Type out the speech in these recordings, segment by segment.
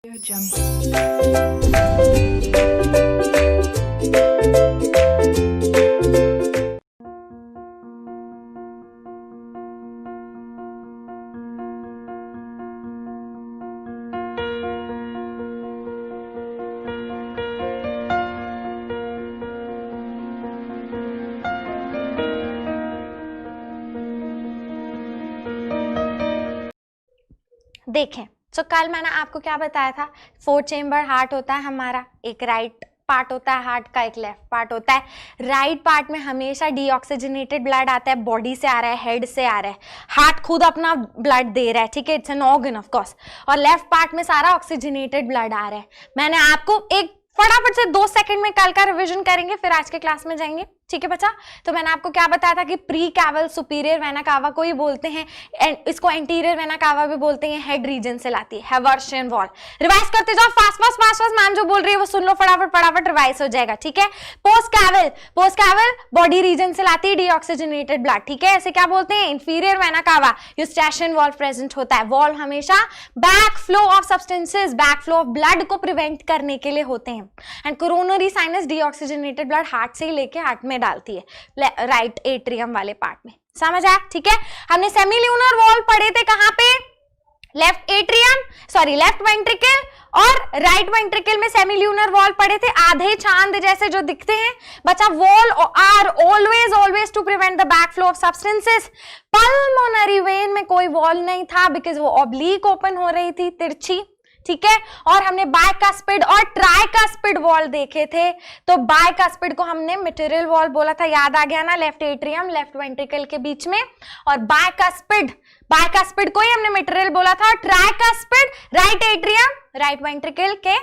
देखें, तो कल मैंने आपको क्या बताया था, 4 चेम्बर हार्ट होता है हमारा, एक राइट पार्ट होता है हार्ट का, एक लेफ्ट पार्ट होता है। राइट पार्ट में हमेशा डीऑक्सीजनेटेड ब्लड आता है, बॉडी से आ रहा है, हेड से आ रहा है, हार्ट खुद अपना ब्लड दे रहा है, ठीक है, it's an organ of course. और लेफ्ट पार्ट में सारा ऑक्सीजनेटेड ब्लड आ रहा है। मैंने आपको एक फटाफट से 2 सेकंड में कल का रिवीजन करेंगे, फिर आज के क्लास में जाएंगे, ठीक है बच्चा। तो मैंने आपको क्या बताया था कि pre caval superior vena cava को ही बोलते हैं, इसको एंटीरियर वेना कावा भी बोलते हैं, हेड रीजन से लाती है, हैवर्शियन वॉल। रिवाइज करते जाओ, fast fast fast fast, ma'am जो बोल रही है वो सुन लो, फटाफट फटाफट रिवाइज हो जाएगा, ठीक है। पोस्ट कैवल बॉडी रीजन से लाती है डीऑक्सीजनेटेड ब्लड, ठीक है, ऐसे क्या बोलते हैं, inferior vena cava, Eustachian wall present होता है। वॉल हमेशा back flow of substances, back flow of blood को प्रिवेंट करने के लिए होते हैं। And coronary sinus deoxygenated blood heart से ही लेके हार्ट में डालती है, राइट एट्रियम वाले पार्ट में, समझ आया, ठीक है। हमने सेमील्यूनर वॉल पढ़े थे कहां पे, left atrium, sorry left ventricle और राइट वेंट्रिकल में सेमील्यूनर वॉल पढ़े थे, आधे चांद जैसे जो दिखते हैं बच्चा। Wall are always to prevent the back flow of substances. Pulmonary vein में कोई वॉल नहीं था बिकॉज वो ऑब्लिक ओपन हो रही थी, तिरछी, ठीक है। और हमने बाइकास्पिड और ट्राइकास्पिड वॉल देखे थे, तो बाइकास्पिड को हमने मटेरियल वॉल बोला था, याद आ गया ना, लेफ्ट एट्रियम लेफ्ट वेंट्रिकल के बीच में। और बाइकास्पिड को ही हमने मटेरियल बोला था, और tricuspid right atrium right ventricle के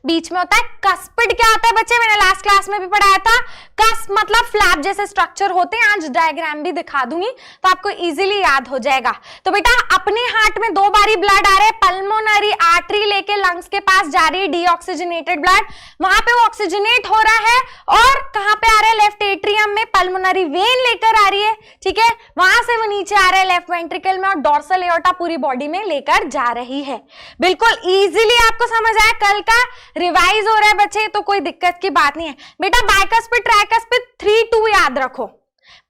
बीच में होता है। कस्पिड क्या होता है बच्चे, मैंने लास्ट क्लास में भी पढ़ाया था, कस्प मतलब फ्लैप जैसे स्ट्रक्चर होते हैं, आज डायग्राम भी दिखा दूंगी तो आपको इजीली याद हो जाएगा। तो बेटा अपने हार्ट में 2 बारी ब्लड आ रहा है, पल्मोनरी आर्टरी लेके लंग्स के पास जा रही है डीऑक्सीजनेटेड ब्लड, वहां पे वो ऑक्सीजनेट हो रहा है, और कहां पे आ रहा है, लेफ्ट एट्रियम में पल्मोनरी वेन लेकर आ रही है, ठीक है, वहां से वो नीचे आ रहा है लेफ्ट वेंट्रिकल में, और डोर्सल एओर्टा पूरी बॉडी में लेकर जा रही है। बिल्कुल इजीली आपको समझ आया, कल का रिवाइज हो रहा है बच्चे, तो कोई दिक्कत की बात नहीं है। बेटा बाइकास्पिड ट्राइकास्पिड 3-2 याद रखो,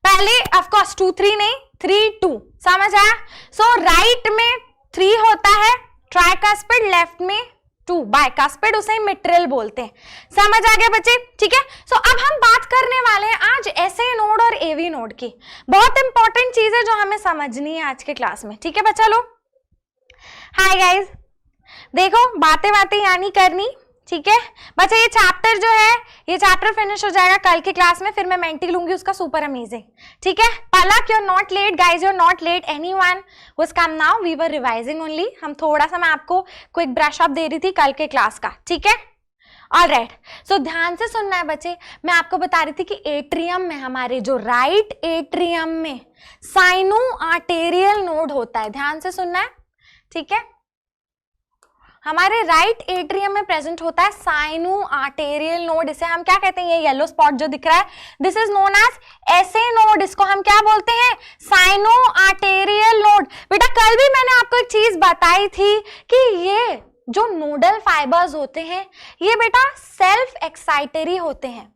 पहले ऑफ कोर्स 2-3 नहीं, 3-2, समझ आया। सो राइट में 3 होता है, ट्राइकास्पिड लेफ्ट में 2, बाइकास्पिड उसे मिट्रल बोलते हैं, समझ आ गया बच्चे, ठीक है। सो अब हम बात करने वाले हैं आज एसए नोड और एवी नोड की, बहुत इंपॉर्टेंट चीज है जो हमें समझनी है आज के क्लास में, ठीक है बच्चा लोग। हाय गाइज, देखो बातें यानी करनी, ठीक है बच्चा। ये चैप्टर जो है, ये चैप्टर फिनिश हो जाएगा कल की क्लास में, फिर मैं मेंटी लूंगी उसका, सुपर अमेजिंग, ठीक है। Palak you are not late, guys you are not late, anyone who has come now, we were revising only. हम थोड़ा सा, मैं आपको क्विक ब्रश अप दे रही थी कल के क्लास का, ठीक है। ऑलराइट, सो ध्यान से सुनना है बच्चे, मैं आपको बता रही थी कि एट्रियम में, हमारे जो राइट एट्रियम में साइनो आर्टेरियल नोड होता है, ध्यान से सुनना है, ठीक है। हमारे राइट एट्रियम में प्रेजेंट होता है साइनो आर्टेरियल नोड, इसे हम क्या कहते हैं, ये येलो स्पॉट जो दिख रहा है, this is known as SA node, इसको हम क्या बोलते हैं, साइनो आर्टेरियल नोड। बेटा कल भी मैंने आपको एक चीज बताई थी कि ये जो नोडल फाइबर्स होते हैं, ये बेटा सेल्फ एक्साइटरी होते हैं।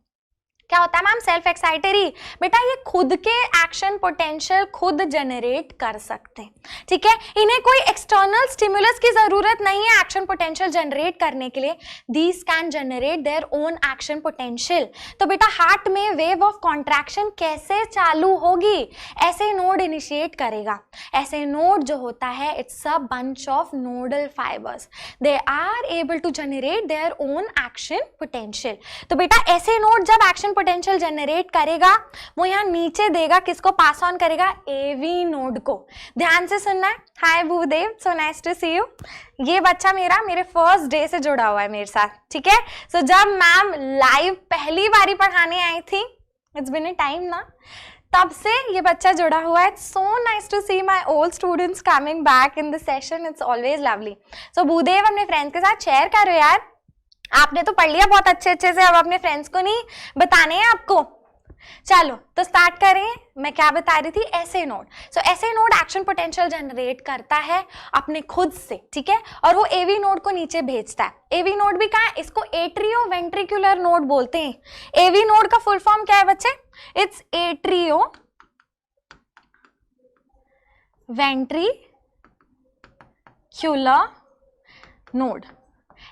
क्या होता है मैम, सेल्फ एक्साइटरी, बेटा ये खुद के एक्शन पोटेंशियल खुद जनरेट कर सकते हैं, ठीक है। इन्हें कोई एक्सटर्नल स्टिमुलस की जरूरत नहीं है एक्शन पोटेंशियल जनरेट करने के लिए, these can generate their own action potential. तो बेटा हार्ट में वेव ऑफ कॉन्ट्रैक्शन कैसे चालू होगी, ऐसे नोड इनिशिएट करेगा। ऐसे नोड जो होता है, it's a bunch of nodal fibres, they are able to generate their own action potential. तो बेटा ऐसे नोड जब एक्शन पोटेंशियल जनरेट करेगा, वो यहाँ नीचे देगा, किसको पास ऑन करेगा, एवी नोड को। ध्यान से सुनना है। Hi Bhudev, so nice to see you. ये बच्चा मेरे फर्स्ट डे से जुड़ा हुआ है मेरे साथ, ठीक है। सो जब मैम लाइव पहली बारी पढ़ाने आई थी, इट्स बिन ए टाइम ना, तब से ये बच्चा जुड़ा हुआ है। So nice to see my old students coming back in the session, it's always lovely. So Bhudev अपने फ्रेंड्स के साथ शेयर करो यार, आपने तो पढ़ लिया बहुत अच्छे से, अब अपने फ्रेंड्स को नहीं बताने हैं आपको, चलो तो स्टार्ट करें। मैं क्या बता रही थी, SA node. So SA node action potential generate करता है अपने खुद से, ठीक है, और वो एवी नोड को नीचे भेजता है। एवी नोड भी कहाँ है, इसको एट्रियो वेंट्रिकुलर नोड बोलते हैं। एवी नोड का फुल फॉर्म क्या है बच्चे, it's atrio ventricular node.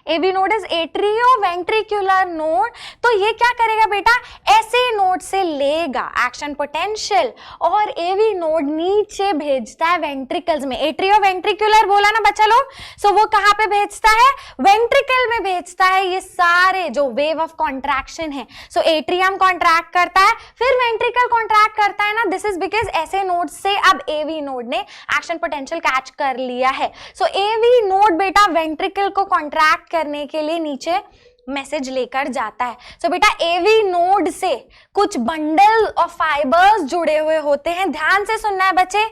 AV node is atrio ventricular node. तो ये क्या करेगा बेटा, एसए नोड से लेगा एक्शन पोटेंशियल और एवी नोड नीचे भेजता है वेंट्रिकल्स में। एट्रियो वेंट्रिकुलर बोला ना बच्चा लोग, सो वो कहां पे भेजता है, वेंट्रिकल में भेजता है ये सारे जो वेव ऑफ कॉन्ट्रैक्शन है। सो एट्रियम कॉन्ट्रैक्ट करता है, फिर वेंट्रिकल कॉन्ट्रैक्ट करता है ना। This is because SA node से अब एवी नोड ने एक्शन पोटेंशियल कैच कर लिया है। सो एवी नोड बेटा वेंट्रिकल को कॉन्ट्रैक्ट करने के लिए नीचे मैसेज लेकर जाता है। सो बेटा एवी नोड से कुछ बंडल ऑफ फाइबर्स जुड़े हुए होते हैं। ध्यान से सुनना है बच्चे,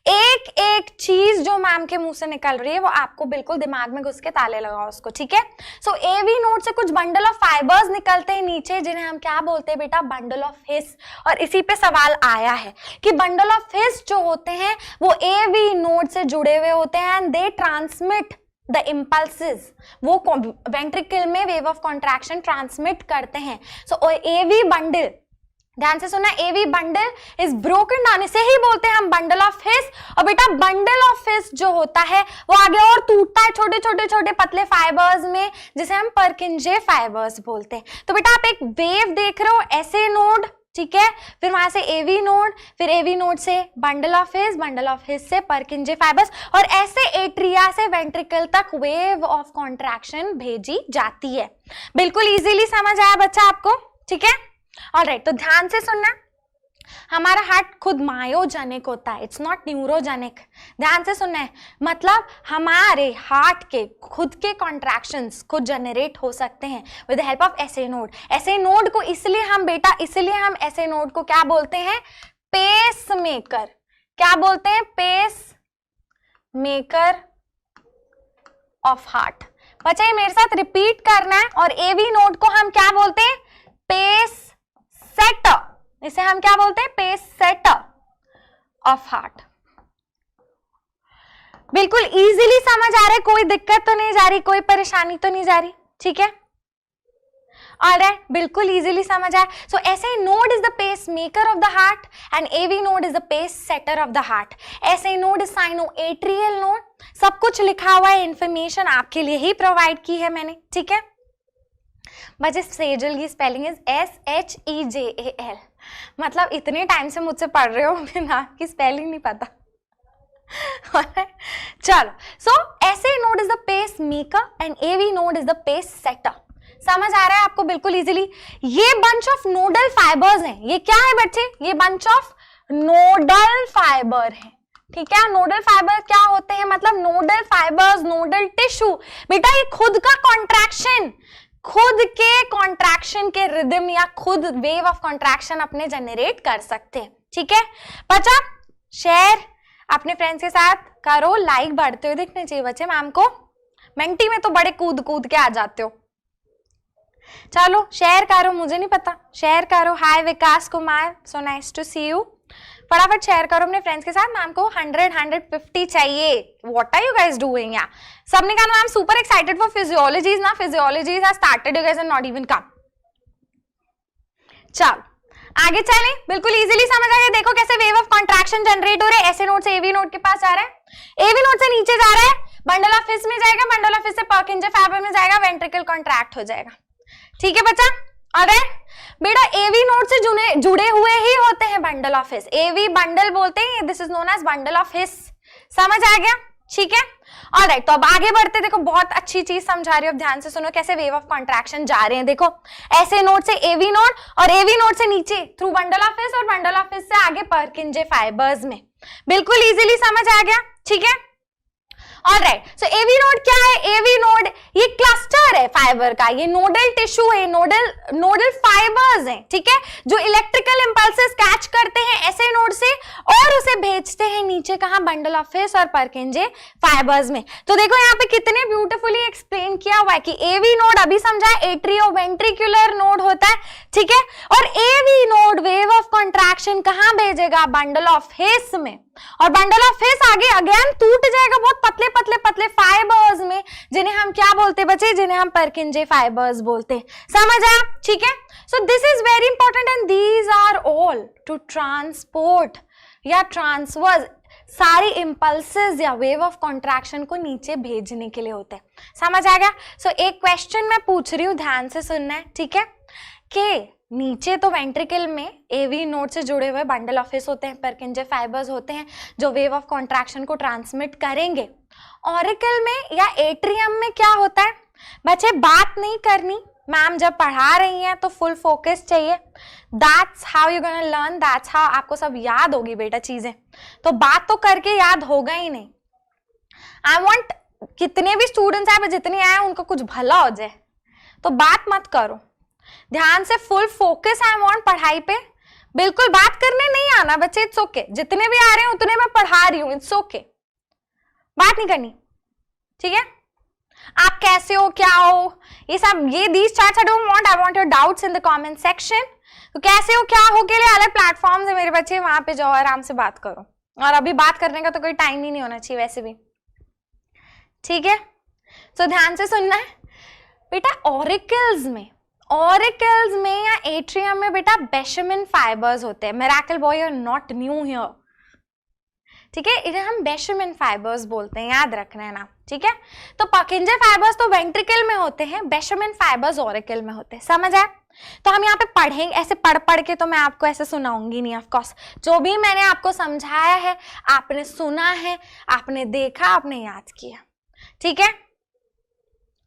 एक एक चीज जो मैम के मुंह से निकल रही है वो आपको बिल्कुल दिमाग में घुस के ताले लगाओ उसको, ठीक है। सो एवी नोड से कुछ बंडल ऑफ फाइबर्स निकलते हैं नीचे, जिन्हें हम क्या बोलते हैं बेटा, बंडल ऑफ हिस। और इसी पे सवाल आया है कि बंडल ऑफ हिस जो होते हैं वो एवी नोड से जुड़े हुए होते हैं and they transmit the impulses. वो वेंट्रिकल में वेव ऑफ कॉन्ट्रैक्शन ट्रांसमिट करते हैं। सो एवी बंडल, ध्यान से सुनना, AV bundle is broken down, इसे ही बोलते हैं हम बंडल ऑफ हिस। और बेटा बंडल ऑफ हिस जो होता है वो आगे और टूटता है छोटे छोटे छोटे पतले फाइबर्स में, जिसे हम परकिंजे फाइबर्स बोलते हैं। तो बेटा आप एक वेव देख रहे हो, एसए नोड, ठीक है, फिर वहां से एवी नोड, फिर एवी नोड से bundle of his, bundle of हिस से परकिंजे फाइबर्स, और ऐसे एट्रिया से वेंट्रिकल तक वेव ऑफ कॉन्ट्रैक्शन भेजी जाती है। बिल्कुल इजीली समझ आया बच्चा आपको, ठीक है। ऑलराइट, तो ध्यान से सुनना, हमारा हार्ट खुद मायोजेनिक होता है, इट्स नॉट न्यूरोजेनिक। ध्यान से सुनना है, मतलब हमारे हार्ट के खुद के कॉन्ट्रैक्शंस खुद जनरेट हो सकते हैं with the help of SA node. SA node को इसलिए हम बेटा, इसलिए हम एसए नोड को क्या बोलते हैं, पेस मेकर। क्या बोलते हैं, पेस मेकर ऑफ हार्ट। बच्चा ये मेरे साथ रिपीट करना है। और एवी नोड को हम क्या बोलते हैं, पेस सेटर। इसे हम क्या बोलते हैं, पेस सेटर ऑफ हार्ट। बिल्कुल इजीली समझ आ रहा है, कोई दिक्कत तो नहीं जा रही, कोई परेशानी तो नहीं जा रही, ठीक है। ऑलराइट, बिल्कुल इजीली समझ आया। So SA node is the pace maker of the heart and AV node is the pace setter of the heart. SA node is sinoatrial node. सब कुछ लिखा हुआ है, इंफॉर्मेशन आपके लिए ही प्रोवाइड की है मैंने, ठीक है। बच्चे सेजल की स्पेलिंग इज SHEJAL। मतलब इतने टाइम से मुझसे पढ़ रहे हो, ना कि स्पेलिंग नहीं पता। चलो, so SA node is the pace maker and AV node is the pace setter. समझ आ रहा है आपको बिल्कुल इजीली। ये बंच ऑफ नोडल फाइबर्स हैं। ये क्या है बच्चे, ये बंच ऑफ नोडल फाइबर है, ठीक है। नोडल फाइबर क्या होते हैं, मतलब नोडल फाइबर्स, नोडल टिश्यू। बेटा ये खुद का कॉन्ट्रैक्शन, खुद के कॉन्ट्रैक्शन के रिदम या खुद वेव ऑफ कॉन्ट्रैक्शन अपने जनरेट कर सकते हैं, ठीक है। बच्चा शेयर अपने फ्रेंड्स के साथ करो, लाइक बढ़ते हुए दिखने चाहिए बच्चे मैम को। मेंटी में तो बड़े कूद कूद के आ जाते हो। चलो शेयर करो, मुझे नहीं पता, शेयर करो। Hi Vikas Kumar, so nice to see you. फटाफट शेयर करो अपने फ्रेंड्स के साथ। मैम को 100-150 चाहिए। What are you guys doing? या सबने कहा ma'am super excited for physiologies ना, physiologies has started, you guys are not even come. चलो आगे चलें, बिल्कुल इजीली समझ आ गया। देखो कैसे वेव ऑफ कॉन्ट्रैक्शन जनरेट हो रहे हैं। एसए नोड से एवी नोड के पास जा रहा है, एवी नोड से नीचे जा रहा है, बंडल ऑफ हिस में जाएगा, बंडल ऑफ हिस से परकिंजे फाइबर में जाएगा, वेंट्रिकल कॉन्ट्रैक्ट हो जाएगा, ठीक है बच्चा। ऑलराइट बेटा, एवी नोड से जुड़े हुए ही होते हैं bundle of His. AV bundle बोलते हैं, this is known as bundle of His. समझ आ गया, ठीक है। ऑलराइट, तो अब आगे बढ़ते। देखो बहुत अच्छी चीज समझा रही हो, अब ध्यान से सुनो कैसे वेव ऑफ कॉन्ट्रैक्शन जा रहे हैं। देखो एसए नोड से एवी नोड और एवी नोड से नीचे थ्रू बंडल ऑफ हिस और बंडल ऑफ हिस से आगे परकिंजे फाइबर्स में। बिल्कुल इजीली समझ आ गया, ठीक है। ऑलराइट, सो एवी नोड क्या है? एवी नोड ये क्लस्टर है फाइबर का, ये नोडल टिश्यू है, नोडल फाइबर्स हैं, ठीक है, जो इलेक्ट्रिकल इंपल्सेस कैच करते हैं एसए नोड से और उसे भेजते हैं नीचे कहां, बंडल ऑफ हिस और परकिंजे फाइबर्स में। तो देखो यहाँ पे कितने ब्यूटीफुली एक्सप्लेन एक्सप्लेन किया हुआ है कि एवी नोड अभी समझा एट्रियोवेंट्रिकुलर नोड होता है, ठीक है, और AV node wave of contraction कहां भेजेगा, बंडल ऑफ हिस में, और बंडल ऑफ हिस आगे अगेन टूट जाएगा बहुत पतले पतले पतले फाइबर्स में, जिन्हें हम क्या बोलते बच्चे, जिन्हें हम परकिंजे फाइबर्स बोलते, समझ आया, ठीक है। So this is very important and these are all to transport या ट्रांसवर्स, सारी इंपल्सेस या वेव ऑफ कॉन्ट्रैक्शन को नीचे भेजने के लिए होते हैं, समझ आ गया। सो एक क्वेश्चन मैं पूछ रही हूँ, ध्यान से सुनना है, ठीक है, कि नीचे तो वेंट्रिकल में एवी नोड से जुड़े हुए बंडल ऑफ हिस होते हैं, परकिंजे फाइबर्स होते हैं जो वेव ऑफ कॉन्ट्रैक्शन को ट्रांसमिट करेंगे। ऑरिकल में या एट्रियम में क्या होता है बच्चे, बात नहीं करनी, मैम जब पढ़ा रही हैं तो फुल फोकस चाहिए, that's how you gonna learn, that's how आपको सब याद होगी बेटा चीजें, तो बात तो करके याद होगा ही नहीं। आई वांट कितने भी स्टूडेंट्स आए, जितने आए उनको कुछ भला हो जाए, तो बात मत करो, ध्यान से फुल फोकस आई वांट पढ़ाई पे, बिल्कुल बात करने नहीं आना बच्चे, इट्स ओके, जितने भी आ रहे हैं उतने मैं पढ़ा रही हूं, इट्स ओके, बात नहीं करनी, ठीक है। आप कैसे हो, क्या हो, ये सब, ये these charts I don't want, I want your doubts in the comment section. तो कैसे हो, क्या हो के लिए अलग प्लेटफॉर्म्स है मेरे बच्चे, वहां पे जाओ आराम से बात करो, और अभी बात करने का तो कोई टाइम ही नहीं होना चाहिए वैसे भी, ठीक है। तो ध्यान से सुनना है बेटा, ऑरिकल्स में या एट्रियम में बेटा बेशमिन फाइबर्स होते हैं, miracle boy you are not new here, ठीक है, इन्हें हम बेशमिन फाइबर्स बोलते हैं, याद रखना है ना, ठीक है। तो परकिंजे फाइबर्स तो वेंट्रिकल में होते हैं, बेशमिन फाइबर्स ऑरिकल में होते हैं, समझ आया। तो हम यहाँ पे पढ़ेंगे, ऐसे पढ़ पढ़ के तो मैं आपको ऐसे सुनाऊंगी नहीं, ऑफ कोर्स जो भी मैंने आपको समझाया है आपने सुना है, आपने देखा, आपने याद किया, ठीक है,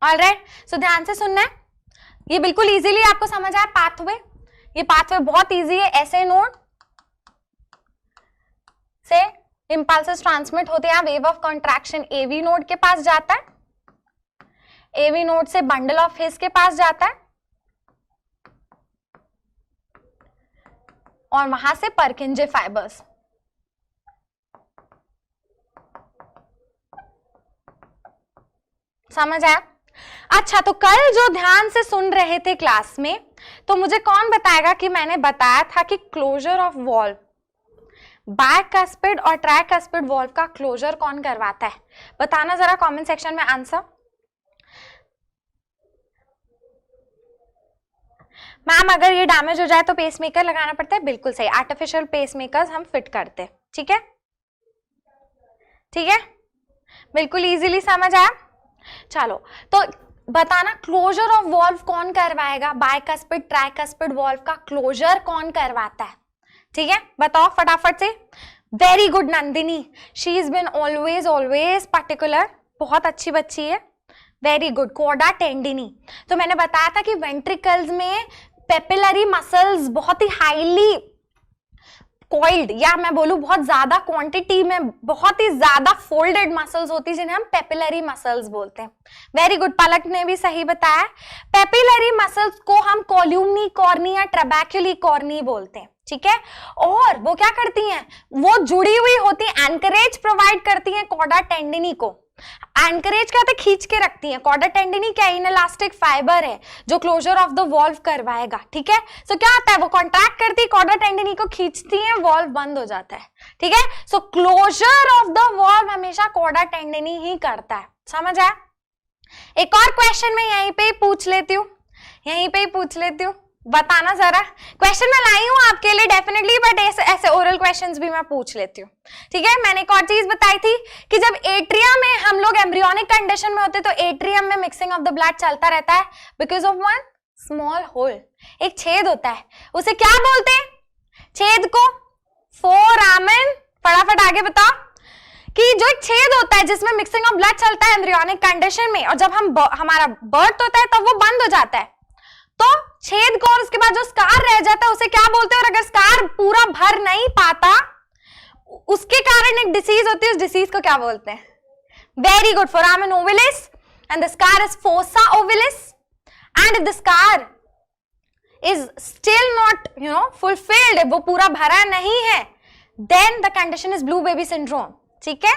ऑलराइट। सो ध्यान से सुनना है, ये बिल्कुल इजीली आपको समझ आया पाथवे, ये पाथवे बहुत इजी है, ऐसे नोड से इंपल्सेस ट्रांसमिट होते हैं, wave of contraction AV node के पास जाता है, एवी नोड से बंडल ऑफ हिस के पास जाता है, और वहां से परकिंजे फाइबर्स, समझ आया। अच्छा, तो कल जो ध्यान से सुन रहे थे क्लास में, तो मुझे कौन बताएगा कि मैंने बताया था कि क्लोजर ऑफ वॉल्व, बाइकस्पिड और ट्राइकस्पिड वॉल्व का क्लोजर कौन करवाता है, बताना जरा कमेंट सेक्शन में आंसर। मैम अगर ये डैमेज हो जाए तो पेसमेकर लगाना पड़ता है, बिल्कुल सही, आर्टिफिशियल पेसमेकर्स हम फिट करते हैं, ठीक है, ठीक है, बिल्कुल इजीली समझ आया। चलो तो बताना क्लोजर ऑफ वॉल्व कौन करवाएगा, बाइकस्पिड ट्राइकस्पिड वॉल्व का क्लोजर कौन करवाता है, ठीक है, बताओ फटाफट से। Very good Nandini, she is been always always particular, बहुत अच्छी बच्ची है, वेरी गुड। कॉर्डा टेंडिनी, तो मैंने बताया था कि वेंट्रिकल्स में पेपिलरी मसल्स बहुत ही हाईली कॉइल्ड, या मैं बोलूं बहुत ज्यादा क्वांटिटी में बहुत ही ज्यादा फोल्डेड मसल्स होती है, जिन्हें हम पेपिलरी मसल्स बोलते हैं। वेरी गुड, पलक ने भी सही बताया, पेपिलरी मसल्स को हम कोल्यूमनी कॉर्नी या ट्रैबेक्युली कॉर्नी बोलते हैं, ठीक है, और वो क्या करती हैं, वो जुड़ी हुई होती है, एंकरेज प्रोवाइड करती हैं कॉर्डा टेंडिनी को, एंकरेज क्या होता है, खींच के रखती है। कॉर्डा टेंडिनी क्या इनइलास्टिक फाइबर है जो क्लोजर ऑफ द वॉल्व करवाएगा, ठीक है। सो क्या होता है, वो कॉन्ट्रैक्ट करती है, कॉर्डा टेंडिनी को खींचती है, वॉल्व बंद हो जाता है, ठीक है। सो क्लोजर ऑफ द वॉल्व हमेशा कॉर्डा टेंडिनी ही करता है, समझ आया। एक और क्वेश्चन मैं यहीं पे ही पूछ लेती हूँ, बताना जरा, क्वेश्चन मैं लाई हूं आपके लिए डेफिनेटली, बट ऐसे ओरल क्वेश्चंस भी मैं पूछ लेती हूँ, ठीक है। मैंने एक और चीज बताई थी कि जब एट्रियम में हम लोग एम्ब्रियोनिक कंडीशन में होते तो एट्रियम में मिक्सिंग ऑफ द ब्लड चलता रहता है because of one small hole, एक छेद होता है, उसे क्या बोलते हैं, छेद को फोरामेन। फटाफट आगे बताओ कि जो एक छेद होता है जिसमें मिक्सिंग ऑफ ब्लड चलता है एम्ब्रियोनिक कंडीशन में, और जब हम हमारा बर्थ होता है तब वो बंद हो जाता है, तो छेद को और उसके बाद जो स्कार रह जाता है उसे क्या बोलते हैं, और अगर स्कार पूरा भर नहीं पाता उसके कारण एक डिसीज होती है, उस डिसीज को क्या बोलते हैं, very good, foramen ovalis, and the scar is fossa ovalis, and if the scar is still not fulfilled, वो पूरा भरा नहीं है, then the condition is blue baby syndrome, ठीक है,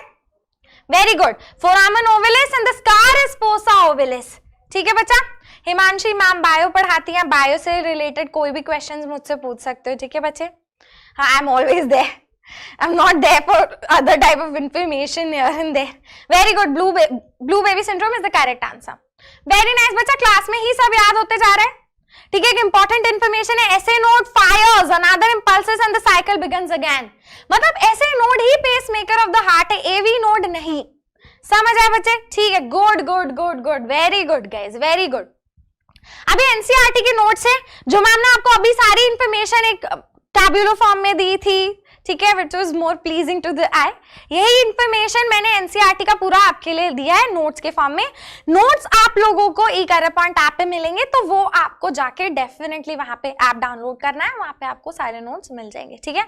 very good, foramen ovalis and the scar is fossa ovalis. ठीक है बच्चा, हिमांशी मैम बायो पढ़ाती हैं, बायो से रिलेटेड कोई भी क्वेश्चंस मुझसे पूछ सकते हो। ठीक है बच्चे, हाँ I am always there, I am not there for other type of information here and there. Very good, blue baby syndrome is the correct answer. Very nice बच्चा, क्लास में ही सब याद होते जा रहे हैं। ठीक है, एक इंपॉर्टेंट इंफॉर्मेशन है, SA node fires another impulses and the cycle begins again. मतलब एसए नोड ही pace maker of the heart है, एवी नोड नहीं। समझ आए बच्चे? ठीक है, good good good good, very good guys, very good. अभी एनसीईआरटी के नोट्स है जो मैम ने आपको अभी सारी इंफॉर्मेशन एक टैब्यूलर फॉर्म में दी थी। ठीक है, which was more pleasing to the eye. यही इंफॉर्मेशन मैंने एनसीईआरटी का पूरा आपके लिए दिया है नोट्स के फॉर्म में। नोट्स आप लोगों को ई-करपॉइंट ऐप पे मिलेंगे, तो वो आपको जाके डेफिनेटली वहां पे ऐप डाउनलोड करना है, वहां पे आपको सारे नोट्स मिल जाएंगे। ठीक है,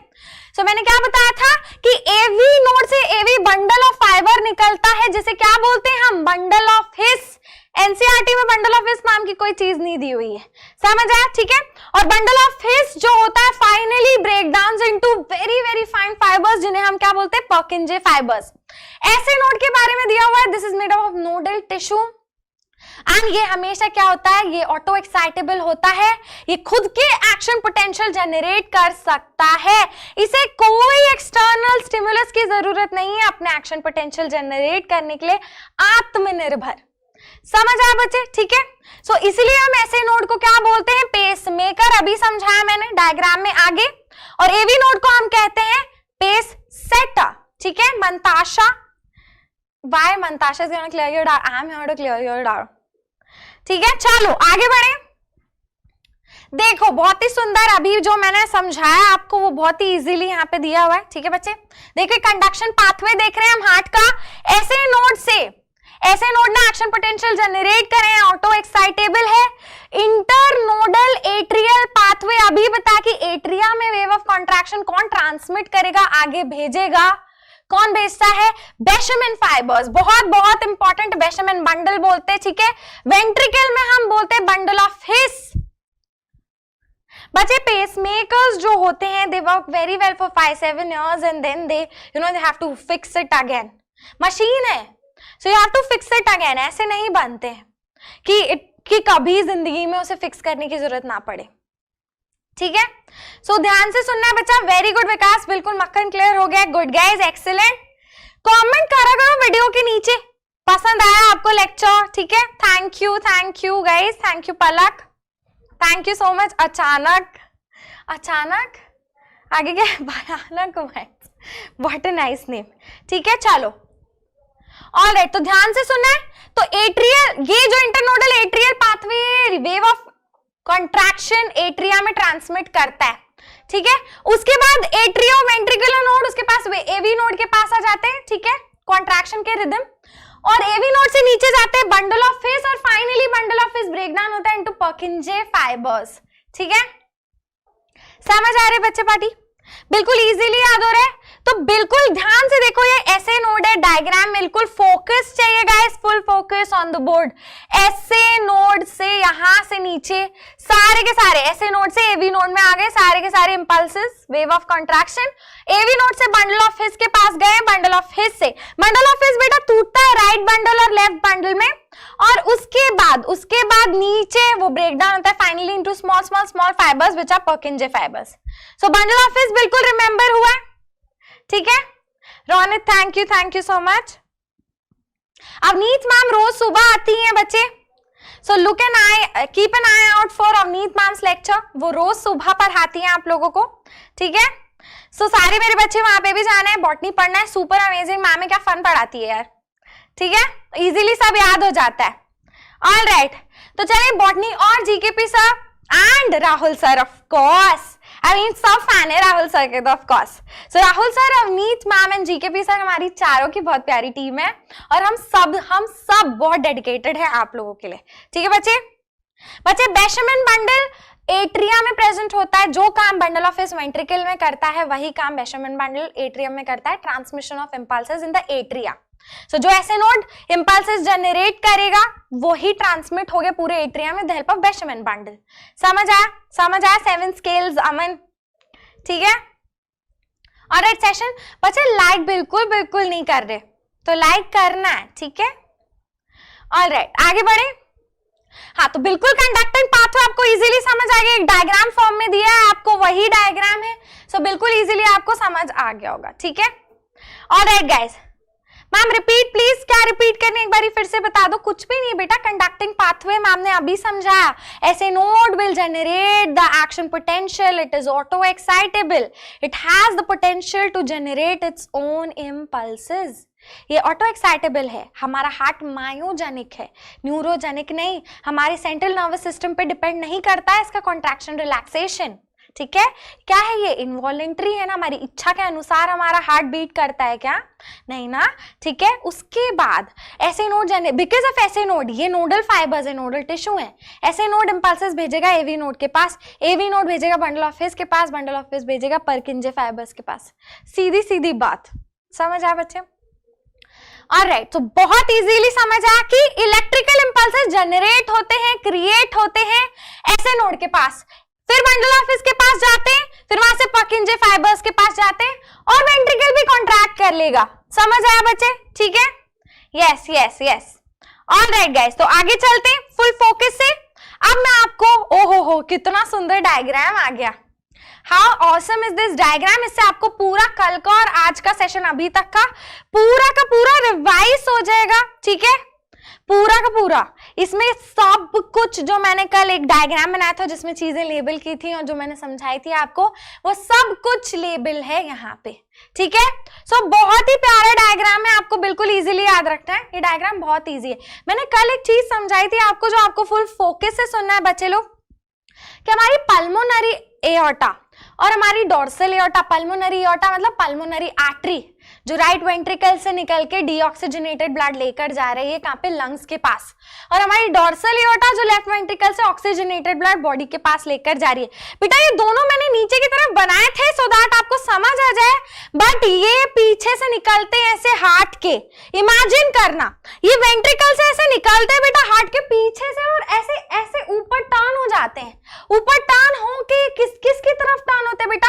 सो मैंने क्या बताया था कि एवी नोड से एवी बंडल ऑफ फाइबर निकलता है, जिसे क्या बोलते हैं हम, बंडल ऑफ हिस। एनसीईआरटी में बंडल ऑफ हिस नाम की कोई चीज नहीं दी हुई है, समझ आया? ठीक है, और बंडल ऑफ हिस जो होता है finally break down into very very fine fibres, जिन्हें हम क्या बोलते हैं, पर्किंजे फाइबर्स। ऐसे नोड के बारे में दिया हुआ है, this is made of nodal tissue and ये हमेशा क्या होता है, ये ऑटो एक्साइटेबल होता है, ये खुद के एक्शन पोटेंशियल जनरेट कर सकता है, इसे कोई एक्सटर्नल स्टिमुलस की जरूरत नहीं है अपने एक्शन पोटेंशियल जनरेट करने के लिए, आत्मनिर्भर। समझ आया बच्चे? ठीक है, सो इसलिए हम ऐसे नोड को क्या बोलते हैं, पेस मेकर। अभी समझाया मैंने डायग्राम में आगे। और एवी नोड को हम कहते हैं पेस सेटर। ठीक है, Mantasha, why Mantasha is gonna clear your doubt, I am here to clear your doubt. ठीक है, चलो आगे बढ़े। देखो बहुत ही सुंदर, अभी जो मैंने समझाया आपको वो बहुत ही इजीली यहाँ पे दिया हुआ है। ठीक है बच्चे, देखिए कंडक्शन पाथवे देख रहे हैं हम हार्ट का। ऐसे नोड से, ऐसे नोड ने एक्शन पोटेंशियल जनरेट करे हैं, ऑटो एक्साइटेबल है। इंटरनोडल एट्रियल पाथवे, अभी बता कि एट्रिया में वेव ऑफ कॉन्ट्रैक्शन कौन ट्रांसमिट करेगा, आगे भेजेगा, कौन भेजता है, बेशमेन फाइबर्स। बहुत बहुत इंपॉर्टेंट, बेशमेन बंडल बोलते हैं। ठीक है, वेंट्रिकल में हम बोलते हैं बंडल ऑफ हिस। बच्चे पेसमेकर्स जो होते हैं, they work very well for 5-7 years and then they have to fix it again. Machine है, so you have to fix it again. ऐसे नहीं बनते हैं कि कभी जिंदगी में उसे फिक्स करने की जरूरत ना पड़े। ठीक है, सो ध्यान से सुनना है बच्चा। वेरी गुड विकास, बिल्कुल मक्खन क्लियर हो गया। Good guys, excellent. कमेंट करा करो वीडियो के नीचे, पसंद आया आपको लेक्चर? ठीक है, thank you guys, thank you Palak, thank you so much. अचानक आगे क्या, भयानक, व्हाट अ नाइस नेम। ठीक है, चलो ऑलराइट, तो ध्यान से सुनना है। तो एट्रियल, ये जो internodal atrial pathway wave of contraction atria में ट्रांसमिट करता है। ठीक है, उसके बाद एट्रियो वेंट्रिकुलर नोड उसके पास एवी नोड के पास आ जाते हैं। ठीक है, कॉन्ट्रैक्शन के रिदम, और एवी नोड से नीचे जाते हैं बंडल ऑफ हिस, और finally bundle of His break down होता है इनटू पर्किंजे फाइबर्स। ठीक है, समझ आ रहे बच्चे पार्टी? बिल्कुल इजीली याद हो रहा है। तो बिल्कुल ध्यान से देखो, ये ऐसे नोड है, डायग्राम बिल्कुल फोकस चाहिए guys, full focus on the board. ऐसे नोड से यहां से नीचे सारे के सारे ऐसे नोड से एवी नोड में आ गए, सारे के सारे impulses, wave of contraction. AV node से बंडल ऑफ हिस के पास गए, बंडल ऑफ हिस से, बंडल ऑफ हिस बेटा टूटता है राइट बंडल और लेफ्ट बंडल में, और उसके बाद नीचे वो ब्रेक डाउन होता है finally into small small small fibres which are Purkinje fibres. So bundle of His बिल्कुल रिमेंबर हुआ है। ठीक है, Ronit thank you so much. Avneet ma'am रोज सुबह आती हैं बच्चे, so look an eye, keep an eye out for Avneet ma'am's lecture, वो रोज सुबह पढ़ाती हैं आप लोगों को। ठीक है, सो सारे मेरे बच्चे वहां पे भी जाना है, बॉटनी पढ़ना है, सुपर अमेजिंग मैम है, क्या फन पढ़ाती है यार। ठीक है, इजीली सब याद हो जाता है। ऑलराइट, तो चलिए बॉटनी और GKP sir and Rahul sir, of course I mean सब फैन है राहुल सर के, तो of course. So Rahul sir, Avneet ma'am and GKP sir, हमारी चारों की बहुत प्यारी टीम है, और हम सब बहुत डेडिकेटेड है आप लोगों के लिए। ठीक है बच्चे, बेशमेन बंडल एट्रिया में प्रेजेंट होता है, जो काम बंडल ऑफ हिस वेंट्रिकल में करता है वही काम बेशमेन बंडल एट्रियम में करता है, transmission of impulses in the atria. So जो ऐसे नोड इंपल्सेस जनरेट करेगा वो ही ट्रांसमिट हो गए पूरे एट्रिया में, द हेल्प ऑफ बेशमेन बंडल। समझ आया 7 स्केल्स अमन? ठीक है, ऑलराइट सेशन बच्चे, लाइक बिल्कुल नहीं कर रहे, तो लाइक करना है, ठीक है। ऑलराइट, आगे बढ़े। हाँ, तो बिल्कुल कंडक्टिंग पाथवे आपको इजीली समझ आ गया, एक डायग्राम फॉर्म में दिया है आपको, वही डायग्राम है, सो बिल्कुल इजीली आपको समझ आ गया होगा, ठीक है। Alright guys, ma'am repeat please, क्या रिपीट करने, एक बारी फिर से बता दो। कुछ भी नहीं बेटा, कंडक्टिंग पाथवे मैम ने अभी समझाया। ऐसे node will generate the action potential, it is auto excitable, it has the potential to generate its own impulses. ये ऑटो एक्साइटेबल है, हमारा हार्ट मायोजेनिक है, न्यूरोजेनिक नहीं, हमारे सेंट्रल नर्वस सिस्टम पे डिपेंड नहीं करता है इसका कॉन्ट्रैक्शन रिलैक्सेशन, ठीक है। क्या है ये, इनवॉलेंट्री है ना, हमारी इच्छा के अनुसार हमारा हार्ट बीट करता है क्या, नहीं ना, ठीक है। उसके बाद ऐसे नोड जाने, बिकॉज ऑफ ऐसे नोड, ये नोडल फाइबर्स है, नोडल टिश्यू है, ऐसे नोड इंपल्सेस भेजेगा एवी नोड के पास, एवी नोड भेजेगा बंडल ऑफ हिस के पास, बंडल ऑफ हिस भेजेगा पर्किंजे फाइबर्स के पास। सीधी सीधी बात, समझ आया बच्चे। ऑलराइट, तो बहुत इजीली समझ आया कि इलेक्ट्रिकल इंपल्सेस जनरेट होते हैं, क्रिएट होते हैं ऐसे नोड के पास, फिर बंडल ऑफ हिस के पास जाते हैं, फिर वहां से पर्किंजे फाइबर्स के पास जाते हैं और वेंट्रिकल भी कॉन्ट्रैक्ट कर लेगा। समझ आया बच्चे, ठीक है। Yes yes yes. Alright guys, तो आगे चलते हैं फुल फोकस से। अब मैं आपको, ओहो हो कितना सुंदर डायग्राम आ गया, how awesome is this diagram. इससे आपको पूरा कल का और आज का सेशन अभी तक का पूरा रिवाइज हो जाएगा, ठीक है, पूरा का पूरा। इसमें सब कुछ जो मैंने कल एक डायग्राम बनाया था जिसमें चीजें लेबल की थी और जो मैंने समझाई थी आपको, वो सब कुछ लेबल है यहाँ पे, ठीक है। सो बहुत ही प्यारा डायग्राम है, आपको बिल्कुल इजीली याद रखना है, ये डायग्राम बहुत इजी है। मैंने कल एक चीज समझाई थी आपको जो आपको फुल फोकस से सुनना है बच्चे लोग, कि हमारी पल्मोनरी एओर्टा और हमारी डोर्सल एओर्टा, पल्मोनरी एओर्टा मतलब पल्मोनरी आर्टरी जो राइट वेंट्रिकल से निकल के डीऑक्सीजनेटेड ब्लड लेकर जा रही है कहां पे, लंग्स के पास, और हमारी डोर्सल एओर्टा जो लेफ्ट वेंट्रिकल से ऑक्सीजनेटेड ब्लड बॉडी के पास लेकर जा रही है। बेटा ये दोनों मैंने नीचे की तरफ बनाए थे सो दैट आपको समझ आ जाए, बट ये पीछे से निकलते हैं ऐसे हार्ट के, इमेजिन करना ये वेंट्रिकल से ऐसे निकलते हैं बेटा हार्ट के पीछे से और ऐसे ऐसे ऊपर टर्न हो जाते हैं, ऊपर टर्न हो के किस की तरफ टर्न होते हैं बेटा,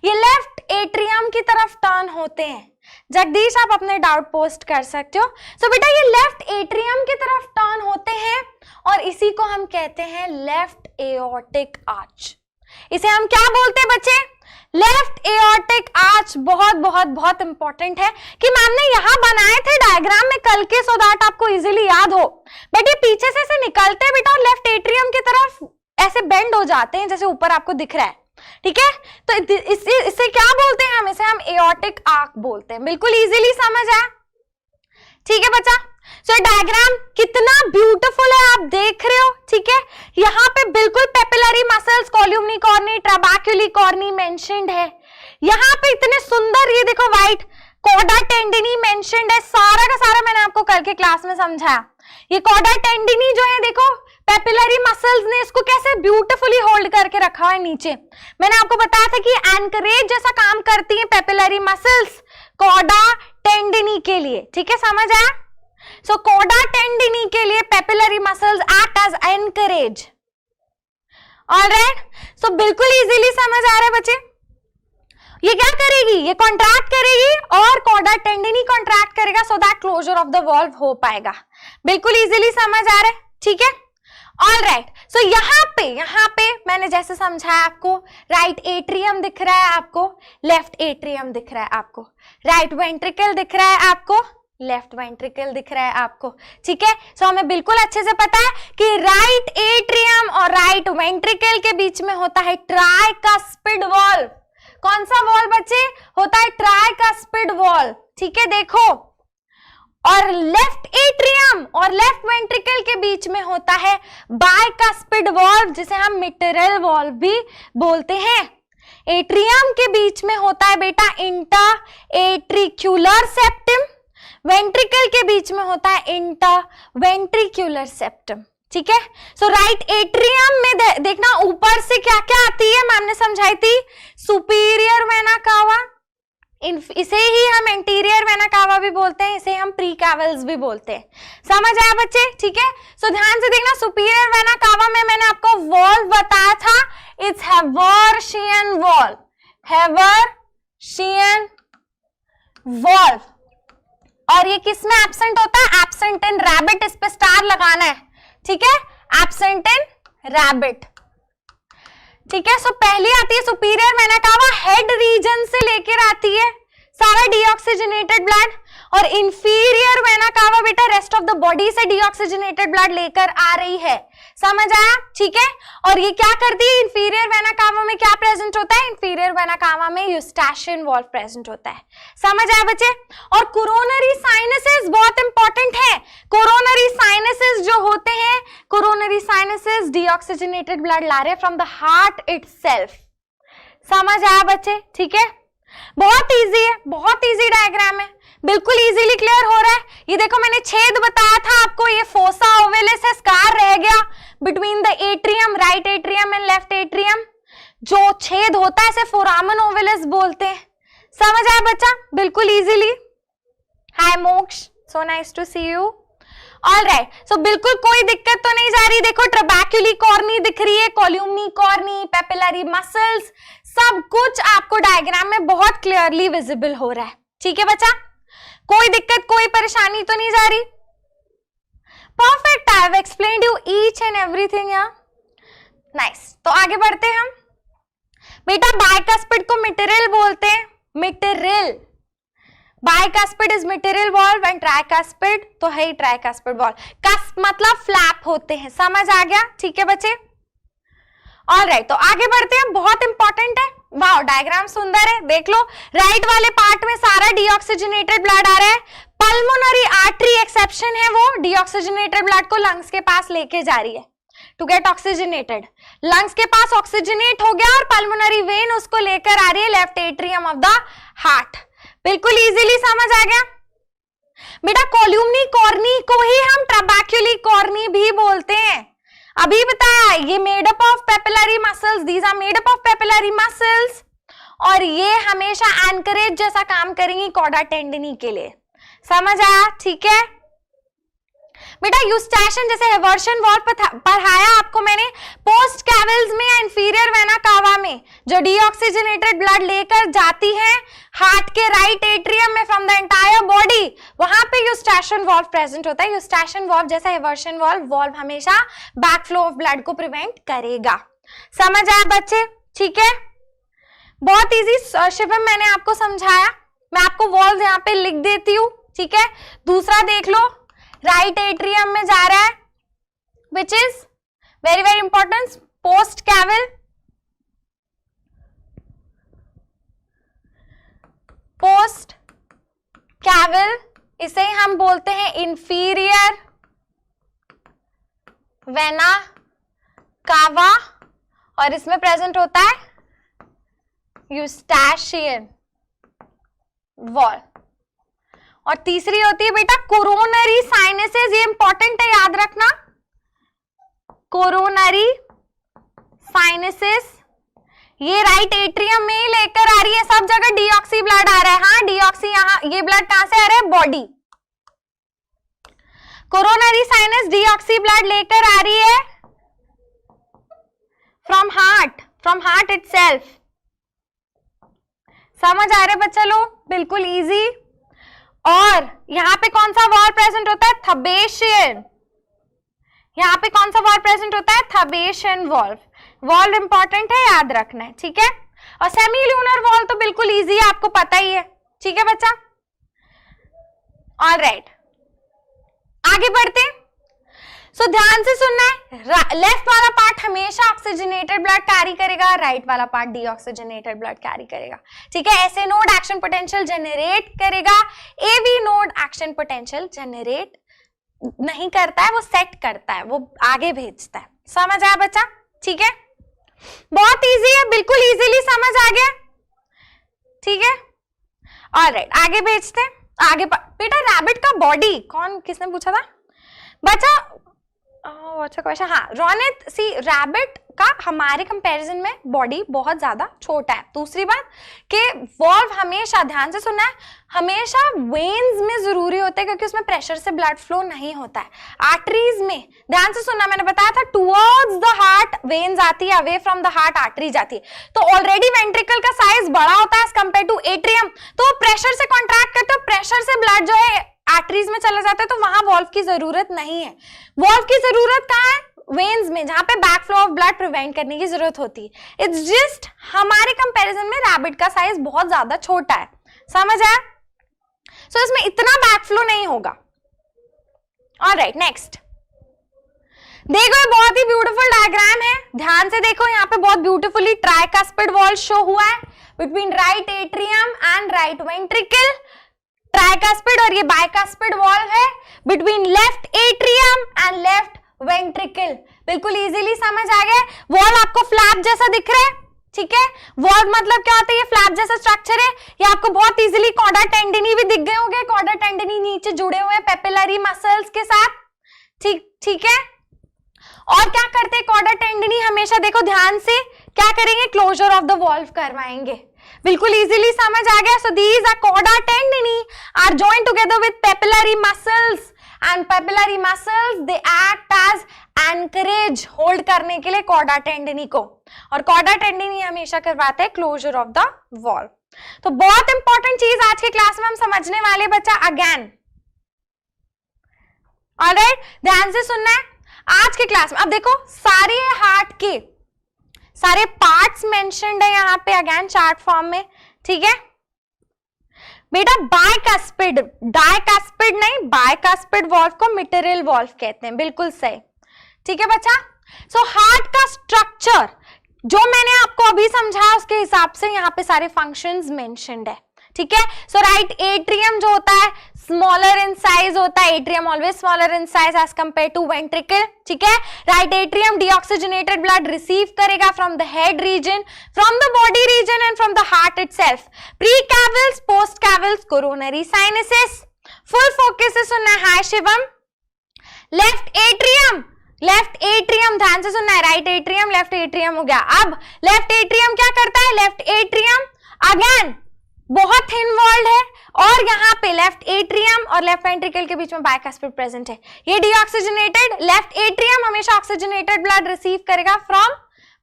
ये लेफ्ट एट्रियम की तरफ टर्न होते हैं। जगदीश आप अपने डाउट पोस्ट कर सकते हो। सो बेटा ये लेफ्ट एट्रियम की तरफ टर्न होते हैं और इसी को हम कहते हैं लेफ्ट एओर्टिक आर्च। इसे हम क्या बोलते हैं बच्चे, लेफ्ट एओर्टिक आर्च। बहुत बहुत बहुत इंपॉर्टेंट है कि मैम ने यहां बनाए थे डायग्राम में कल के सो दैट आपको इजीली याद हो, बट ये पीछे से ऐसे निकलते हैं बेटा और लेफ्ट एट्रियम की तरफ ऐसे बेंड हो जाते हैं जैसे ऊपर आपको दिख रहा है, ठीक है। तो इसे क्या बोलते हैं, इसे हम एओर्टिक आर्क बोलते हैं। बिल्कुल इजीली समझ आया, ठीक है बच्चा। सो डायग्राम कितना ब्यूटीफुल है आप देख रहे हो, ठीक है। यहाँ पे बिल्कुल papillary muscles, columnae carneae, trabeculae carneae mentioned है। यहाँ पे इतने सुंदर, ये देखो व्हाइट कॉर्डा टेंडिनी मेंशन्ड है, सारा का सारा मैंने आपको कल के क्लास में समझाया। ये कॉर्डा टेंडिनी जो है देखो पेपिलरी मसल्स ने इसको कैसे ब्यूटीफुली होल्ड करके रखा है नीचे। मैंने आपको बताया था कि एंकरेज जैसा काम करती है पेपिलरी मसल्स कॉर्डा टेंडिनी के लिए, ठीक है, समझ आया। सो कॉर्डा टेंडिनी के लिए papillary muscles act as anchorage. Alright, so बिल्कुल इजीली समझ आ रहा है बच्चे। ये क्या करेगी, ये कॉन्ट्रैक्ट करेगी और कॉर्डा टेंडिनी कॉन्ट्रैक्ट करेगा so that closure of the valve हो पाएगा। बिल्कुल इजीली समझ आ रहा है, ठीक है। ऑलराइट, सो यहाँ पे मैंने जैसे समझाया आपको, राइट एट्रियम दिख रहा है आपको, लेफ्ट एट्रियम दिख रहा है आपको, राइट वेंट्रिकल दिख रहा है आपको, लेफ्ट वेंट्रिकल दिख रहा है आपको, ठीक है। सो हमें बिल्कुल अच्छे से पता है कि राइट एट्रियम और राइट वेंट्रिकल के बीच में होता है ट्राइकस्पिड वॉल्व। कौन सा वॉल्व बच्चे, होता है ट्राइकस्पिड वॉल्व, ठीक है। देखो, और लेफ्ट एट्रियम और लेफ्ट वेंट्रिकल के बीच में होता है बाइकस्पिड वॉल्व जिसे हम मिटरल वॉल्व भी बोलते हैं। एट्रियम के बीच में होता है बेटा इंटा एट्रिक्यूलर सेप्टम, वेंट्रिकल के बीच में होता है इंटा वेंट्रिक्यूलर सेप्टम, ठीक है। सो राइट एट्रियम में देखना ऊपर से क्या क्या आती है, मैम ने समझाई थी, सुपीरियर वेना कावा, इसे ही हम एंटीरियर वेना कावा भी बोलते हैं, इसे हम प्रीकैवल्स भी बोलते हैं। समझ आया बच्चे, ठीक है। सो ध्यान से देखना, सुपीरियर वेना कावा में मैंने आपको वॉल्व बताया था, इट्स हेवर्शियन वॉल्व, हेवर्शियन वॉल्व। और ये किस में एब्सेंट होता है? एब्सेंट इन रैबिट, इस पे स्टार लगाना है, ठीक है, एब्सेंट इन रैबिट, ठीक है। सो पहली आती है superior vena cava, head region से लेकर आती है सारा डीऑक्सीजनेटेड ब्लड, और इंफीरियर वेना कावा बेटा रेस्ट ऑफ द बॉडी से डीऑक्सीजनेटेड ब्लड लेकर आ रही है, समझ आया, ठीक है। और ये क्या करती है? इंफीरियर वेना कावा में क्या प्रेजेंट होता है? इंफीरियर वेना कावा में यूस्टैशियन वॉल्व प्रेजेंट होता है, समझ आया बच्चे। और कोरोनरी साइनसेस बहुत इंपॉर्टेंट है। कोरोनरी साइनसेस जो होते हैं, कोरोनरी साइनसेस डीऑक्सीजनेटेड ब्लड ला रहे फ्रॉम द हार्ट इटसेल्फ, समझ आया बच्चे, ठीक है। बहुत इजी है, बहुत इजी डायग्राम है, बिल्कुल इजीली क्लियर हो रहा है। ये देखो मैंने छेद बताया था आपको, ये फोसा ओवेलिस है, स्कार रह गया between the atrium, right atrium and left atrium, जो छेद होता है इसे फोरामन ओवेलिस बोलते हैं, समझ आया बच्चा, बिल्कुल easily. Hi Moksh, so nice to see you. Alright, so बिल्कुल कोई दिक्कत तो नहीं जा रही। देखो ट्रबैक्यूली कॉर्नी दिख रही है, कॉल्यूमनी कॉर्नी, पेपिलरी मसल्स, सब कुछ आपको डायग्राम में बहुत क्लियरली विजिबल हो रहा है, ठीक है बच्चा, कोई दिक्कत कोई परेशानी तो नहीं जा रही। Perfect, I have explained you each and everything यार, नाइस। तो आगे बढ़ते हैं हम बेटा। बाइकस्पिड को मिटेरियल बोलते हैं, mitral, bicuspid is mitral valve and tricuspid तो है ही ट्राइकस्पिड वॉल्व। कस्प मतलब फ्लैप होते हैं, समझ आ गया, ठीक है बच्चे। ऑलराइट, तो आगे बढ़ते हैं, बहुत इंपॉर्टेंट है। वाह डायग्राम सुंदर है, देख लो राइट वाले पार्ट में सारा डीऑक्सीजनेटेड ब्लड आ रहा है, पल्मोनरी आर्टरी एक्सेप्शन है, वो डीऑक्सीजनेटेड ब्लड को लंग्स के पास लेके जा रही है टू गेट ऑक्सीजनेटेड। लंग्स के पास ऑक्सीजनेट हो गया और पल्मोनरी वेन उसको लेकर आ रही है left atrium of the heart, बिल्कुल इजीली समझ आ गया बेटा। कॉल्यूमनी कॉर्नी को ही हम ट्रबैक्यूली कॉर्नी भी बोलते हैं, अभी बताया, ये made up of papillary muscles, these are made up of papillary muscles, और ये हमेशा एंकरेज जैसा काम करेंगी कॉर्डा टेंडनी के लिए, समझ आया, ठीक है बेटा। यूस्टैशियन जैसे हेवर्शन वॉल्व पढ़ाया आपको मैंने, पोस्ट कैवल्स में या इंफीरियर वेना कावा में जो डीऑक्सीजनेटेड ब्लड लेकर जाती है हार्ट के राइट एट्रियम में फ्रॉम द एंटायर बॉडी, वहां पे यूस्टैशियन वॉल्व प्रेजेंट होता है। यूस्टैशियन वॉल्व जैसा हेवर्शन वॉल्व हमेशा बैक फ्लो ऑफ ब्लड को प्रिवेंट करेगा, समझ आया बच्चे, ठीक है। बहुत इजी शिवम, मैंने आपको समझाया, मैं आपको वॉल्व यहाँ पे लिख देती हूँ, ठीक है। दूसरा देख लो, राइट एट्रियम में जा रहा है which is very very important, post caval, post caval, इसे हम बोलते हैं इंफीरियर वेना कावा, और इसमें प्रेजेंट होता है यूस्टैशियन वॉल्व। और तीसरी होती है बेटा कोरोनरी साइनसेस, ये इंपॉर्टेंट है, याद रखना, कोरोनरी साइनसेस, ये राइट एट्रियम में ही लेकर आ रही है, सब जगह डीऑक्सी ब्लड आ रहा है, हाँ डीऑक्सी, यहाँ ये ब्लड कहां से आ रहा है? Body. Coronary sinus deoxy blood लेकर आ रही है फ्रॉम हार्ट इटसेल्फ, समझ आ रहे बच्चा लोग, बिल्कुल इजी। और यहां पे कौन सा वॉल्व प्रेजेंट होता है? थबेशियन, यहां पे कौन सा वॉल्व प्रेजेंट होता है? थबेशियन वॉल्व। वॉल्व इंपॉर्टेंट है, याद रखना है, ठीक है। और सेमी ल्यूनर वॉल्व तो बिल्कुल इजी है, आपको पता ही है, ठीक है बच्चा। ऑलराइट, आगे बढ़ते हैं। सो ध्यान से सुनना है, लेफ्ट वाला पार्ट हमेशा ऑक्सीजनेटेड ब्लड कैरी करेगा, राइट वाला पार्ट डीऑक्सीजनेटेड ब्लड कैरी करेगा, ठीक है। SA node action potential generate करेगा, AV node action potential generate नहीं करता है, वो सेट करता है, वो आगे भेजता है, समझ आया बच्चा, ठीक है। बहुत इजी है, बिल्कुल इजीली समझ आ गया, ठीक है। ऑलराइट, आगे भेजते हैं, आगे बेटा रैबिट का बॉडी कौन, किसने पूछा था बच्चा? अच्छा क्वेश्चन, हाँ रोनित, सी रैबिट का हमारे कंपैरिजन में बॉडी बहुत ज्यादा छोटा है। दूसरी बात कि वॉल्व हमेशा, ध्यान से सुनना है, हमेशा वेन्स में जरूरी होता है क्योंकि उसमें प्रेशर से ब्लड फ्लो नहीं होता है। आर्टरीज में ध्यान से सुनना, मैंने बताया था टुवर्ड्स द हार्ट वेन्स आती है, away from the heart artery जाती है, तो ऑलरेडी वेंट्रिकल का साइज बड़ा होता है एज कंपेयर टू एट्रियम, तो प्रेशर से कॉन्ट्रैक्ट करते हो, प्रेशर से ब्लड जो है आर्टरीज में चला जाता है तो वहां वॉल्व की जरूरत नहीं है। वॉल्व की जरूरत कहाँ है? वेन्स में, जहां पे back flow of blood prevent करने की जरूरत होती है। इट्स जस्ट हमारे कंपैरिजन में रैबिट का साइज बहुत ज्यादा छोटा है, समझ आया? सो इसमें इतना बैक फ्लो नहीं होगा। ऑलराइट, नेक्स्ट देखो, ये बहुत ही ब्यूटीफुल डायग्राम है, ध्यान से देखो। यहाँ पे बहुत ब्यूटीफुली ट्राइकास्पिड वॉल शो हुआ है between right atrium and right ventricle. Tricuspid और ये बाइकास्पिड वॉल है between left atrium and left ventricle. बिल्कुल इजीली समझ आ गया। वॉल आपको फ्लैप जैसा दिख रहा है, ठीक है? वॉल मतलब क्या होता है? ये फ्लैप जैसा स्ट्रक्चर है। ये आपको बहुत इजीली कॉर्डा टेंडिनी भी दिख गए होंगे। कॉर्डा टेंडिनी नीचे जुड़े हुए हैं पेपिलरी मसल्स के साथ, ठीक है? और क्या करते हैं कॉर्डा टेंडिनी? हमेशा देखो ध्यान से, क्या करेंगे? क्लोजर ऑफ द वॉल्व करवाएंगे। बिल्कुल इजीली समझ आ गया। So these are chordae tendineae are joined together with papillary muscles and papillary muscles they act as anchorage, hold करने के लिए कॉर्डा टेंडिनी को। और कॉर्डा टेंडिनी हमेशा करवाते हैं क्लोजर ऑफ द वॉल्व। तो बहुत इंपॉर्टेंट चीज आज के क्लास में हम समझने वाले बच्चा, अगेन। ऑलराइट, ध्यान से सुनना है आज के क्लास में। अब देखो, सारे हार्ट के सारे पार्ट्स मेंशन्ड है यहाँ पे अगेन चार्ट फॉर्म में, ठीक है बेटा? बाइकास्पिड, डाइकास्पिड नहीं, बाइकास्पिड वॉल्व को मिटरल वॉल्व कहते हैं, बिल्कुल सही, ठीक है बच्चा? सो हार्ट का स्ट्रक्चर जो मैंने आपको अभी समझाया उसके हिसाब से यहाँ पे सारे फंक्शंस मेंशन्ड है, ठीक है? सो राइट एट्रियम जो होता है स्मॉलर इन साइज होता है, atrium always smaller in size as compare to ventricle, ठीक है? Right atrium deoxygenated blood receive करेगा from the head region, from the body region and from the heart itself. Pre cavals, post cavals, coronary sinuses. Full focus से सुनना है। Hi Shivam. Left atrium, left atrium ध्यान से सुनना है। Right atrium, left atrium हो गया। अब लेफ्ट एट्रियम क्या करता है? लेफ्ट एट्रियम अगेन बहुत थिन वॉल्ड है और यहाँ पे लेफ्ट एट्रियम और लेफ्ट वेंट्रिकल के बीच में बाइकास्पिड प्रेजेंट है। ये डीऑक्सीजनेटेड, लेफ्ट एट्रियम हमेशा ऑक्सीजनेटेड ब्लड रिसीव करेगा फ्रॉम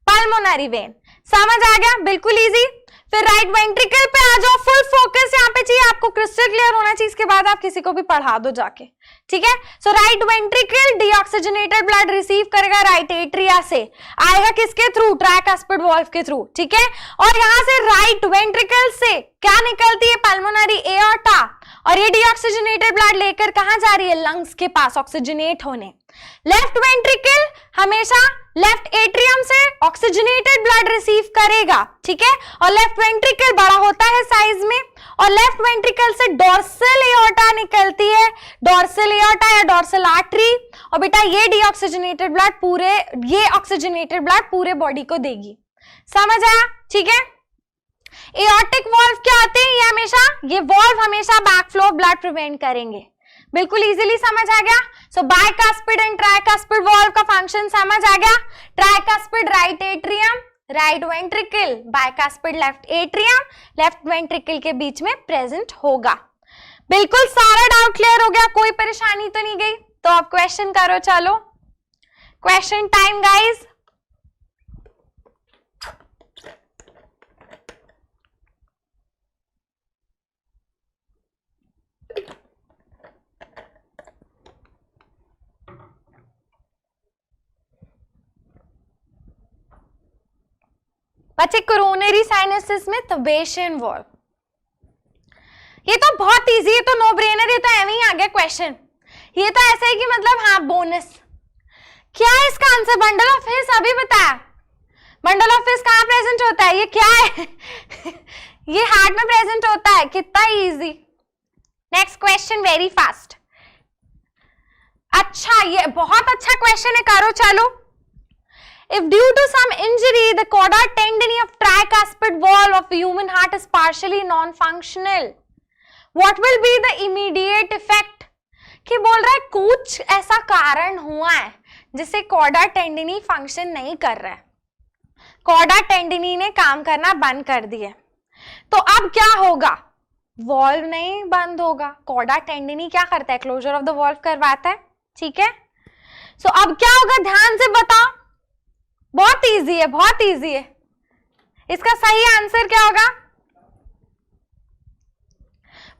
पल्मोनरी वेन। समझ आ गया? बिल्कुल इजी। फिर राइट वेंट्रिकल पे आ जाओ। फुल फोकस यहाँ पे चाहिए आपको, क्रिस्टल क्लियर होना चाहिए। इसके बाद आप किसी को भी पढ़ा दो जाके, ठीक है? So right ventricle deoxygenated blood receive करेगा राइट एट्रिया से, आएगा किसके थ्रू? ट्राइकास्पिड वॉल्व के थ्रू, ठीक है? और यहाँ से राइट वेंट्रिकल से क्या निकलती है? पल्मोनरी एओर्टा, और ये डीऑक्सीजनेटेड ब्लड लेकर कहां जा रही है? लंग्स के पास ऑक्सीजनेट होने। लेफ्ट वेंट्रिकल हमेशा लेफ्ट एट्रियम से ऑक्सीजनेटेड ब्लड रिसीव करेगा, ठीक है? और लेफ्ट वेंट्रिकल बड़ा होता है साइज में, और लेफ्ट वेंट्रिकल से डोर्सल एओर्टा निकलती है, डोर्सल एओर्टा या डोर्सल आर्टरी। और बेटा ये डीऑक्सीजनेटेड ब्लड पूरे, ये ऑक्सीजनेटेड ब्लड पूरे बॉडी को देगी। समझ आया? ठीक है? एओर्टिक वॉल्व क्या होते हैं? ये वॉल्व हमेशा back flow of blood prevent करेंगे। बिल्कुल इजीली समझ आ गया। सो बाइकास्पिड एंड ट्राइकास्पिड वॉल्व का फंक्शन समझ आ गया। Tricuspid right atrium, right ventricle, bicuspid left atrium, left ventricle के बीच में प्रेजेंट होगा। बिल्कुल सारा डाउट क्लियर हो गया, कोई परेशानी तो नहीं गई? तो आप क्वेश्चन करो, चलो क्वेश्चन टाइम गाइज। बच्चे कोरोनरी साइनसिस में तबेशियन वॉल्व, ये तो बहुत इजी है, तो नो ब्रेनर, ये तो ऐसे ही आ गया क्वेश्चन। ये तो ऐसा है कि मतलब हाँ बोनस। क्या है इसका आंसर? बंडल ऑफ हिस, अभी बताया। बंडल ऑफ हिस कहाँ प्रेजेंट होता है? ये क्या है? ये हार्ट में प्रेजेंट होता है। कितना easy. Next question very fast. अच्छा, ये बहुत अच्छा क्वेश्चन है, करो चलो। If due to some injury, the cauda tendini of tricuspid valve of a human heart is partially non-functional, what will be the immediate effect? कि बोल रहा है कुछ ऐसा कारण हुआ है जिससे कॉर्डा टेंडिनी फंक्शन नहीं कर रहा है, कॉर्डा टेंडिनी ने काम करना बंद कर दिया। तो अब क्या होगा? वॉल्व नहीं बंद होगा, कॉर्डा टेंडिनी क्या करता है? क्लोजर ऑफ द वॉल्व करवाता है, ठीक है? सो अब क्या होगा? ध्यान से बताओ। बहुत इजी है, बहुत इजी है। इसका सही आंसर क्या होगा?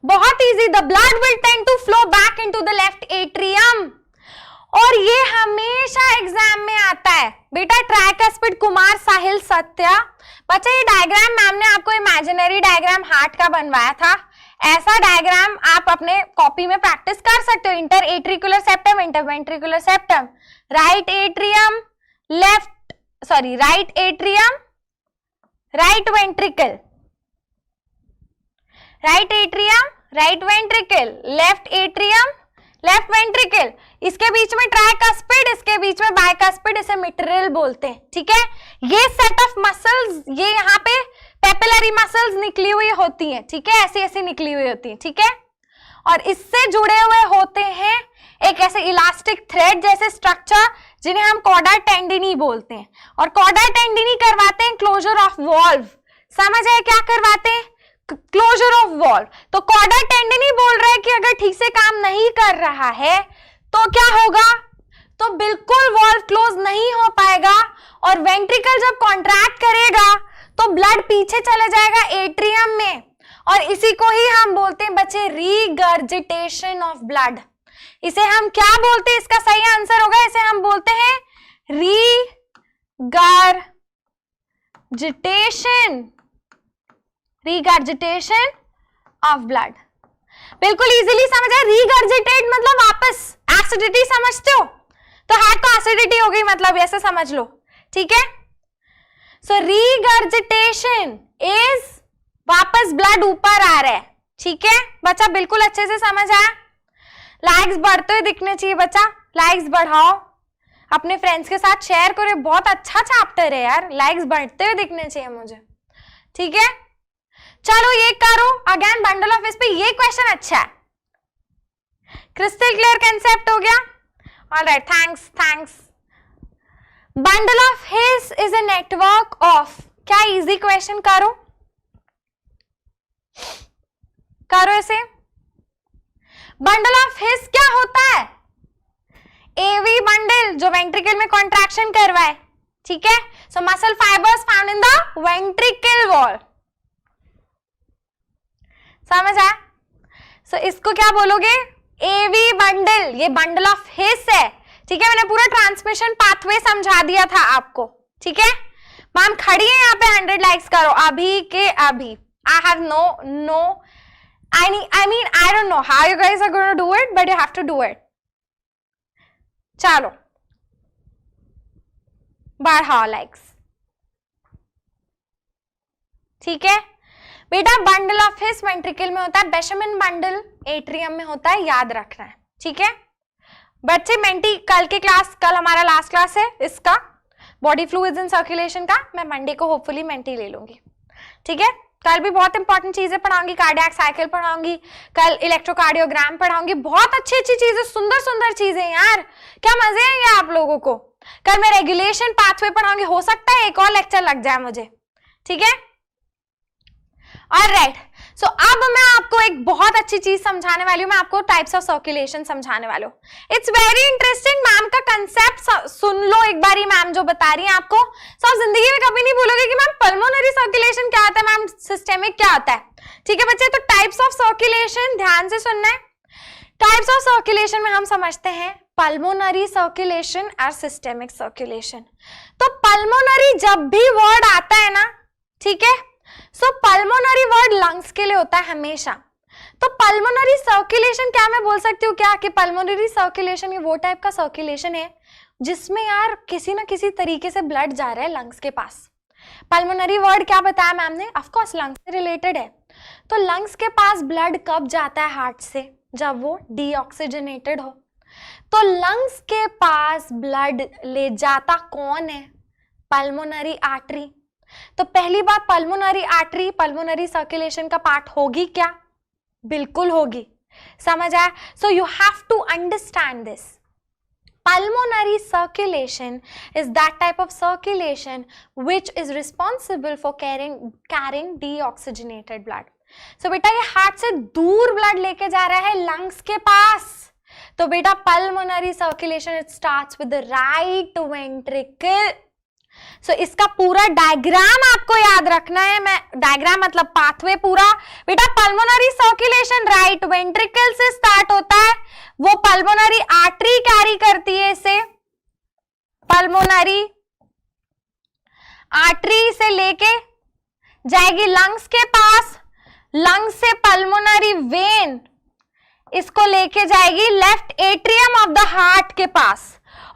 बहुत easy, the blood will tend to flow back into the left atrium. और ये हमेशा एग्जाम में आता है बेटा, ट्राइकस्पिड कुमार साहिल सत्या। बच्चा ये डायग्राम मैम ने आपको इमेजिनरी डायग्राम हार्ट का बनवाया था, ऐसा डायग्राम आप अपने कॉपी में प्रैक्टिस कर सकते हो। Inter auricular septum, inter ventricular septum, right atrium, left sorry right atrium, right ventricle, right atrium, right ventricle, left atrium, left ventricle, इसके बीच में ट्राइकस्पिड, इसके बीच में बाइकस्पिड, इसे मिट्रियल बोलते हैं। ठीक है, ये सेट ऑफ मसल्स, ये यहाँ पे पेपिलरी मसल्स निकली हुई होती हैं। ठीक है, ऐसी ऐसी निकली हुई होती हैं। ठीक है, और इससे जुड़े हुए होते हैं एक ऐसे इलास्टिक थ्रेड जैसे स्ट्रक्चर जिन्हें हम कॉर्डा टेंडिनी बोलते हैं। और कॉर्डा टेंडिनी करवाते हैं क्लोजर ऑफ वॉल्व। समझ आए क्या करवाते हैं? Closure of valve. तो कॉर्डा टेंडिनी बोल रहा है कि अगर ठीक से काम नहीं कर रहा है तो क्या होगा? तो बिल्कुल वॉल्व क्लोज नहीं हो पाएगा, और वेंट्रिकल जब कॉन्ट्रैक्ट करेगा तो ब्लड पीछे चले जाएगा एट्रियम में, और इसी को ही हम बोलते हैं बच्चे रीगर्जिटेशन ऑफ ब्लड। इसे हम क्या बोलते हैं? इसका सही आंसर होगा, इसे हम बोलते हैं रीगर्जिटेशन, रीगर्जिटेशन ऑफ ब्लड। बिल्कुल इजीली समझ आए। रीगर्जिटेट मतलब वापस, एसिडिटी समझते हो तो हार्ट को एसिडिटी हो गई मतलब ऐसे समझ लो। ठीक है, सो रीगर्जिटेशन इज वापस ब्लड ऊपर आ रहा है। ठीक है बच्चा, बिल्कुल अच्छे से समझ आया। लाइक्स बढ़ते हुए दिखने चाहिए बच्चा, लाइक्स बढ़ाओ, अपने फ्रेंड्स के साथ शेयर करो, बहुत अच्छा चैप्टर है यार, लाइक्स बढ़ते हुए दिखने चाहिए मुझे। ठीक है, चलो ये करो अगेन बंडल ऑफ हिस पे, ये क्वेश्चन अच्छा है, क्रिस्टल क्लियर कंसेप्ट हो गया। Alright, thanks thanks. Bundle of His is a network of, क्या इजी क्वेश्चन करो, करो इसे। बंडल ऑफ हिस क्या होता है? एवी बंडल जो वेंट्रिकल में कॉन्ट्रैक्शन करवाए। ठीक है, so muscle fibres found in the ventricle wall. समझ आया? सो इसको क्या बोलोगे? एवी बंडल, ये बंडल ऑफ हिस है। ठीक है, मैंने पूरा ट्रांसमिशन पाथवे समझा दिया था आपको। ठीक है मैम, खड़ी है यहाँ पे, 100 लाइक्स करो अभी के अभी। I have no I mean, I don't know how you guys are going to do it, but you have to do it. चलो बढ़ाओ लाइक्स। ठीक है बेटा, बंडल ऑफ हिस वेंट्रिकल में होता है, बेशमिन बंडल एट्रियम में होता है, याद रखना है। ठीक है बच्चे, मेंटी कल के क्लास, कल हमारा लास्ट क्लास है इसका बॉडी फ्लूइड्स इन सर्कुलेशन का, मैं मंडे को होपफुली मेंटी ले लूंगी। ठीक है, कल भी बहुत इंपॉर्टेंट चीजें पढ़ाऊंगी, कार्डियक साइकिल पढ़ाऊंगी, कल इलेक्ट्रोकार्डियोग्राम पढ़ाऊंगी, बहुत अच्छी अच्छी चीजें, सुंदर सुंदर चीजें यार, क्या मजे आएंगे आप लोगों को। कल मैं रेगुलेशन पाथवे पढ़ाऊंगी, हो सकता है एक और लेक्चर लग जाए मुझे। ठीक है, ऑलराइट। सो अब मैं आपको एक बहुत अच्छी चीज समझाने वाली हूँ, मैं आपको टाइप्स ऑफ सर्कुलेशन समझाने वाली हूँ। इट्स वेरी इंटरेस्टिंग, मैम का कंसेप्ट सुन लो एक बारी, मैम जो बता रही है आपको। सब जिंदगी में कभी नहीं बोलोगे कि मैम पल्मोनरी सर्कुलेशन क्या होता है, मैम सिस्टेमिक क्या होता है। ठीक है बच्चे, तो टाइप्स ऑफ सर्कुलेशन ध्यान से सुनना है। टाइप्स ऑफ सर्कुलेशन में हम समझते हैं पल्मोनरी सर्कुलेशन और सिस्टेमिक सर्कुलेशन। तो पल्मोनरी जब भी वर्ड आता है ना, ठीक है, सो पल्मोनरी वर्ड लंग्स के लिए होता है हमेशा। तो पल्मोनरी सर्कुलेशन क्या मैं बोल सकती हूँ क्या कि पल्मोनरी सर्कुलेशन ये वो टाइप का सर्कुलेशन है जिसमें यार किसी ना किसी तरीके से ब्लड जा रहा है लंग्स के पास। पल्मोनरी वर्ड क्या बताया मैम ने? ऑफ कोर्स लंग्स से रिलेटेड है। तो लंग्स के पास ब्लड कब जाता है हार्ट से? जब वो डीऑक्सीजनेटेड हो। तो लंग्स के पास ब्लड ले जाता कौन है? Pulmonary artery. तो पहली बात, पल्मोनरी आर्टरी पल्मोनरी सर्कुलेशन का पार्ट होगी क्या? बिल्कुल होगी। समझ आया? So you have to understand this. Pulmonary circulation is that type of circulation which is responsible for carrying deoxygenated blood. So बेटा ये हार्ट से दूर ब्लड लेके जा रहा है लंग्स के पास। तो बेटा pulmonary circulation it starts with the right ventricle. सो इसका पूरा डायग्राम आपको याद रखना है। मैं डायग्राम मतलब पाथवे पूरा। बेटा पल्मोनरी सर्कुलेशन राइट वेंट्रिकल से स्टार्ट होता है, वो पल्मोनरी आर्टरी कैरी करती है इसे, पल्मोनरी आर्टरी से लेके जाएगी लंग्स के पास, लंग्स से पल्मोनरी वेन इसको लेके जाएगी left atrium of the heart के पास,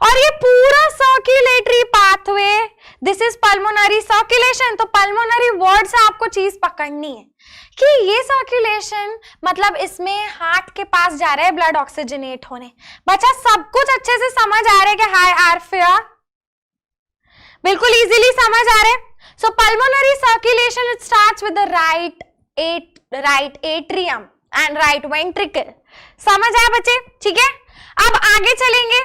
और ये पूरा circulatory pathway, this is pulmonary circulation. तो पल्मोनरी वर्ड से आपको चीज पकड़नी है कि ये सर्कुलेशन मतलब इसमें हार्ट के पास जा रहा है ब्लड ऑक्सीजनेट होने। बच्चा सब कुछ अच्छे से समझ आ रहा है कि हाय आरफिया, बिल्कुल इजीली समझ आ रहे हैं। So pulmonary circulation it starts with the right atrium and right ventricle. समझ आया बच्चे? ठीक है, अब आगे चलेंगे।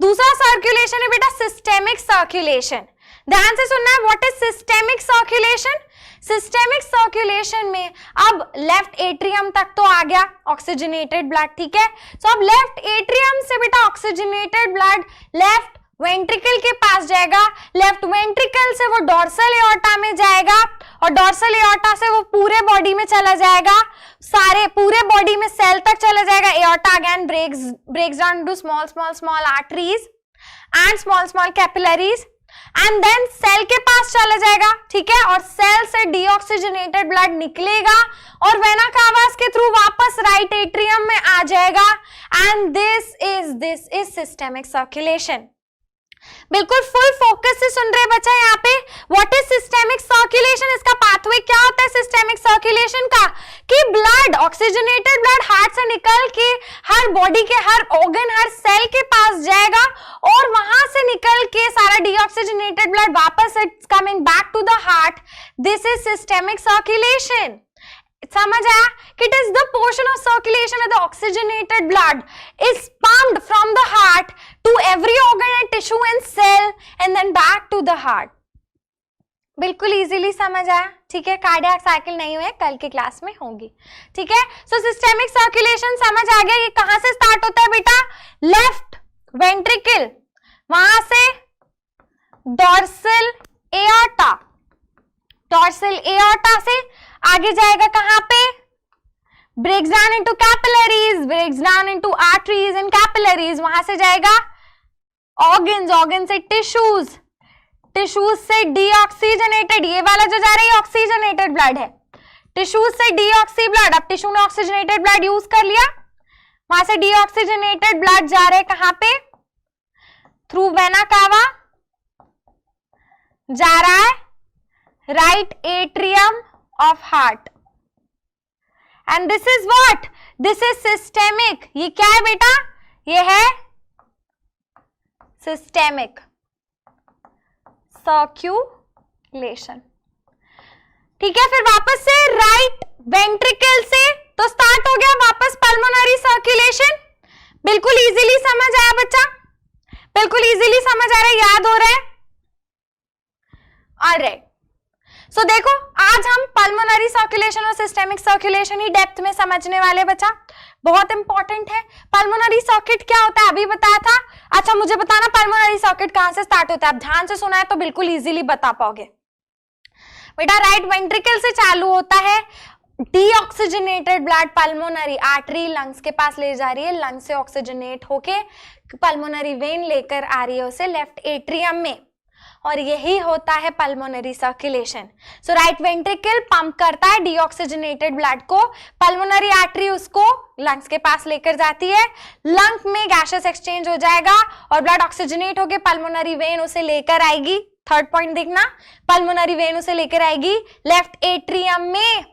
दूसरा सर्कुलेशन है बेटा सिस्टेमिक सर्कुलेशन। ध्यान से सुनना है, what is systemic circulation? Systemic circulation में अब लेफ्ट एट्रियम तक तो आ गया ऑक्सीजनेटेड ब्लड, ठीक है। सो अब लेफ्ट एट्रियम से बेटा ऑक्सीजनेटेड ब्लड लेफ्ट वेंट्रिकल के पास जाएगा, लेफ्ट वेंट्रिकल से वो डॉर्सल एओर्टा में जाएगा, और डॉर्सल एओर्टा से वो पूरे बॉडी में चला जाएगा, सारे पूरे बॉडी में सेल तक चला जाएगा। Aorta again breaks down into small arteries and small capillaries, and then cell के पास चला जाएगा, ठीक है, और सेल से डीऑक्सीजनेटेड ब्लड निकलेगा और वेना कावास के थ्रू वापस राइट एट्रियम में आ जाएगा, and this is systemic circulation. बिल्कुल फुल फोकस से सुन रहे बच्चा यहाँ पे। What is systemic circulation? इसका पाथवे क्या होता है सिस्टेमिक सर्कुलेशन का? कि ब्लड ऑक्सीजनेटेड ब्लड हार्ट से निकल के हर बॉडी के हर ऑर्गन हर सेल के पास जाएगा, और वहां से निकल के सारा डीऑक्सीजनेटेड ब्लड वापस it's coming back to the heart. This is systemic circulation. समझ आया कि it is the portion of circulation the oxygenated blood is pumped from the heart to every organ and tissue and cell and then back to the heart. बिल्कुल easily समझ आया, ठीक है। Cardiac cycle नहीं हुए, कल की क्लास में होगी, ठीक है। सो सिस्टेमिक सर्कुलेशन समझ आ गया। ये कहां से स्टार्ट होता है बेटा? लेफ्ट वेंट्रिकल, वहां से डॉर्सल एओर्टा, डॉर्सल एओर्टा से आगे जाएगा कहां पे? Breaks down into capillaries, breaks down into arteries and capillaries, वहां से जाएगा ऑर्गन्स, ऑर्गन से टिश्यूज, टिश्यूज से डीऑक्सीजनेटेड, ये वाला जो जा रहा है ऑक्सीजनेटेड ब्लड है, टिश्यूज से डीऑक्सी ब्लड। अब टिश्यू ने ऑक्सीजनेटेड ब्लड यूज कर लिया, वहां से डीऑक्सीजनेटेड ब्लड जा रहे कहां पे? थ्रू वेना कावा जा रहा है right atrium of heart, and this is what? This is systemic। ये क्या है बेटा? ये है systemic circulation, ठीक है। फिर वापस से राइट वेंट्रिकल से तो स्टार्ट हो गया वापस पल्मोनरी सर्कुलेशन। बिल्कुल इजीली समझ आया बच्चा? बिल्कुल इजीली समझ आ रहा है, याद हो रहा है? ऑलराइट, सो देखो आज हम पल्मोनरी सर्कुलेशन और सिस्टेमिक सर्कुलेशन ही डेप्थ में समझने वाले बच्चा, बहुत इंपॉर्टेंट है। पल्मोनरी सर्किट क्या होता है अभी बताया था। अच्छा मुझे बताना पल्मोनरी सर्किट कहां से स्टार्ट होता है? अब ध्यान से सुना है तो बिल्कुल इजीली बता पाओगे बेटा। राइट वेंट्रिकल से चालू होता है, deoxygenated blood pulmonary artery lungs के पास ले जा रही है, लंग्स से ऑक्सीजनेट होके पल्मोनरी वेन लेकर आ रही है उसे लेफ्ट एट्रियम में, और यही होता है पल्मोनरी सर्कुलेशन। सो राइट वेंट्रिकल पंप करता है डीऑक्सीजनेटेड ब्लड को, पल्मोनरी आर्टरी उसको लंग्स के पास लेकर जाती है, लंग में गैसेस एक्सचेंज हो जाएगा और ब्लड ऑक्सीजनेट होकर पल्मोनरी वेन उसे लेकर आएगी। थर्ड पॉइंट देखना, पल्मोनरी वेन उसे लेकर आएगी लेफ्ट एट्रियम में,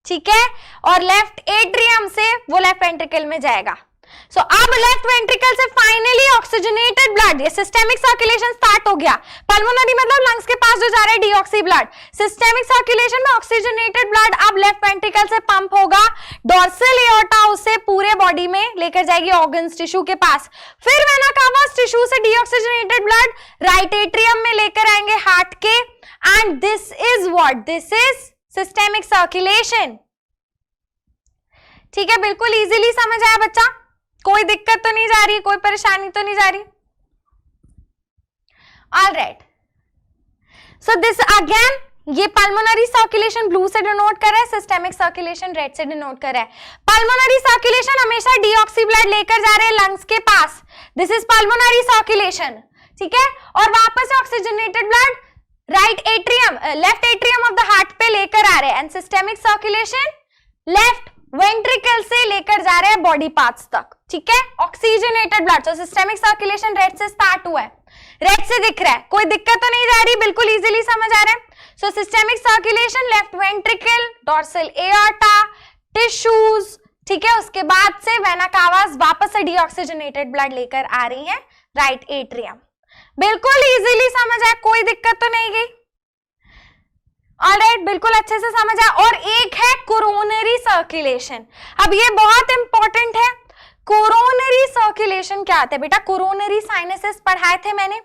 ठीक है, और लेफ्ट एट्रियम से वो लेफ्ट वेंट्रिकल में जाएगा। सो अब लेफ्ट वेंट्रिकल से फाइनली ऑक्सीजनेटेड ब्लड, ये सिस्टेमिक सर्कुलेशन स्टार्ट हो गया। पल्मोनरी मतलब लंग्स के पास जो जा रहा है डीऑक्सी ब्लड, सिस्टेमिक सर्कुलेशन में ऑक्सीजनेटेड ब्लड अब लेफ्ट वेंट्रिकल से पंप होगा, डॉर्सल एओर्टा उसे पूरे बॉडी में लेकर जाएगी ऑर्गन्स टिश्यू के पास, फिर वेना कावा टिश्यू से डीऑक्सीजनेटेड ब्लड राइट एट्रियम में लेकर आएंगे हार्ट के, and this is what? This is systemic circulation, ठीक है। बिल्कुल इजीली समझ आया बच्चा? कोई दिक्कत तो नहीं जा रही, कोई परेशानी तो नहीं जा रही? ऑलराइट, सो दिस अगेन, ये पल्मोनरी सर्कुलेशन ब्लू से डिनोट कर रहा है, सिस्टेमिक सर्कुलेशन रेड से डिनोट कर रहा है। पल्मोनरी सर्कुलेशन हमेशा डीऑक्सी ब्लड लेकर जा रहे हैं लंग्स के पास, दिस इज पल्मोनरी सर्कुलेशन, ठीक है। और वापस से oxygenated blood right atrium, left atrium of the heart पे लेकर आ रहे हैं, and systemic circulation left ventricle से लेकर जा रहे हैं बॉडी पार्ट्स तक, ठीक है। ऑक्सीजनेटेड ब्लड, तो सिस्टेमिक सर्कुलेशन रेड से स्टार्ट हुआ है, रेड से दिख रहा है, कोई दिक्कत तो नहीं जा रही, बिल्कुल इजीली समझ आ रहा है। So systemic circulation left ventricle, dorsal aorta, tissues, ठीक है। उसके बाद से वेना कावास वापस से डीऑक्सीजनेटेड ब्लड लेकर आ रही है राइट एट्रियम, बिल्कुल इजीली समझ आया, कोई दिक्कत तो नहीं गई। ऑलराइट, बिल्कुल अच्छे से समझ आया। और एक है कोरोनरी सर्कुलेशन, अब ये बहुत इंपॉर्टेंट है। कोरोनरी सर्कुलेशन क्या होता है बेटा? कोरोनरी साइनसेस पढ़ाए थे मैंने।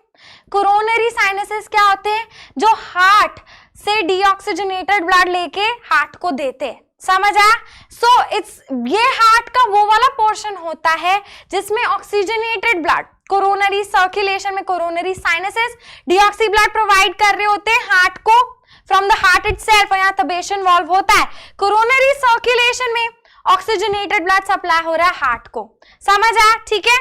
कोरोनरी साइनसेस क्या होते हैं? जो हार्ट से डीऑक्सीजनेटेड ब्लड लेके हार्ट को देते हैं, समझ आया? सो इट्स, ये हार्ट का वो वाला पोर्शन होता है जिसमें ऑक्सीजनेटेड ब्लड, कोरोनरी सर्कुलेशन में coronary sinuses deoxy blood provide कर रहे होते हैं हार्ट को फ्रॉम द हार्ट इटसेल्फ, यहाँ तबेशन वॉल्व होता है। कोरोनरी सर्कुलेशन में ऑक्सीजनेटेड ब्लड सप्लाई हो रहा है हार्ट को, समझ आया? ठीक है,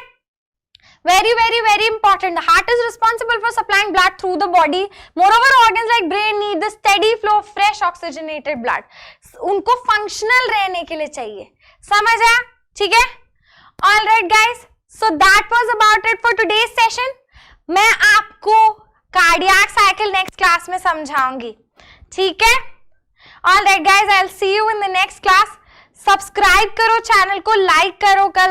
very very very important. The heart is responsible for supplying blood through the body. Moreover, organs like brain need the steady flow of fresh oxygenated blood. उनको functional रहने के लिए चाहिए, समझ आया? ठीक है, all right guys, so that was about it for today's session. मैं आपको कार्डियक साइकिल नेक्स्ट क्लास में समझाऊंगी, ठीक है? all right guys, I'll see you in the next class. Subscribe करो चैनल को, लाइक करो, कल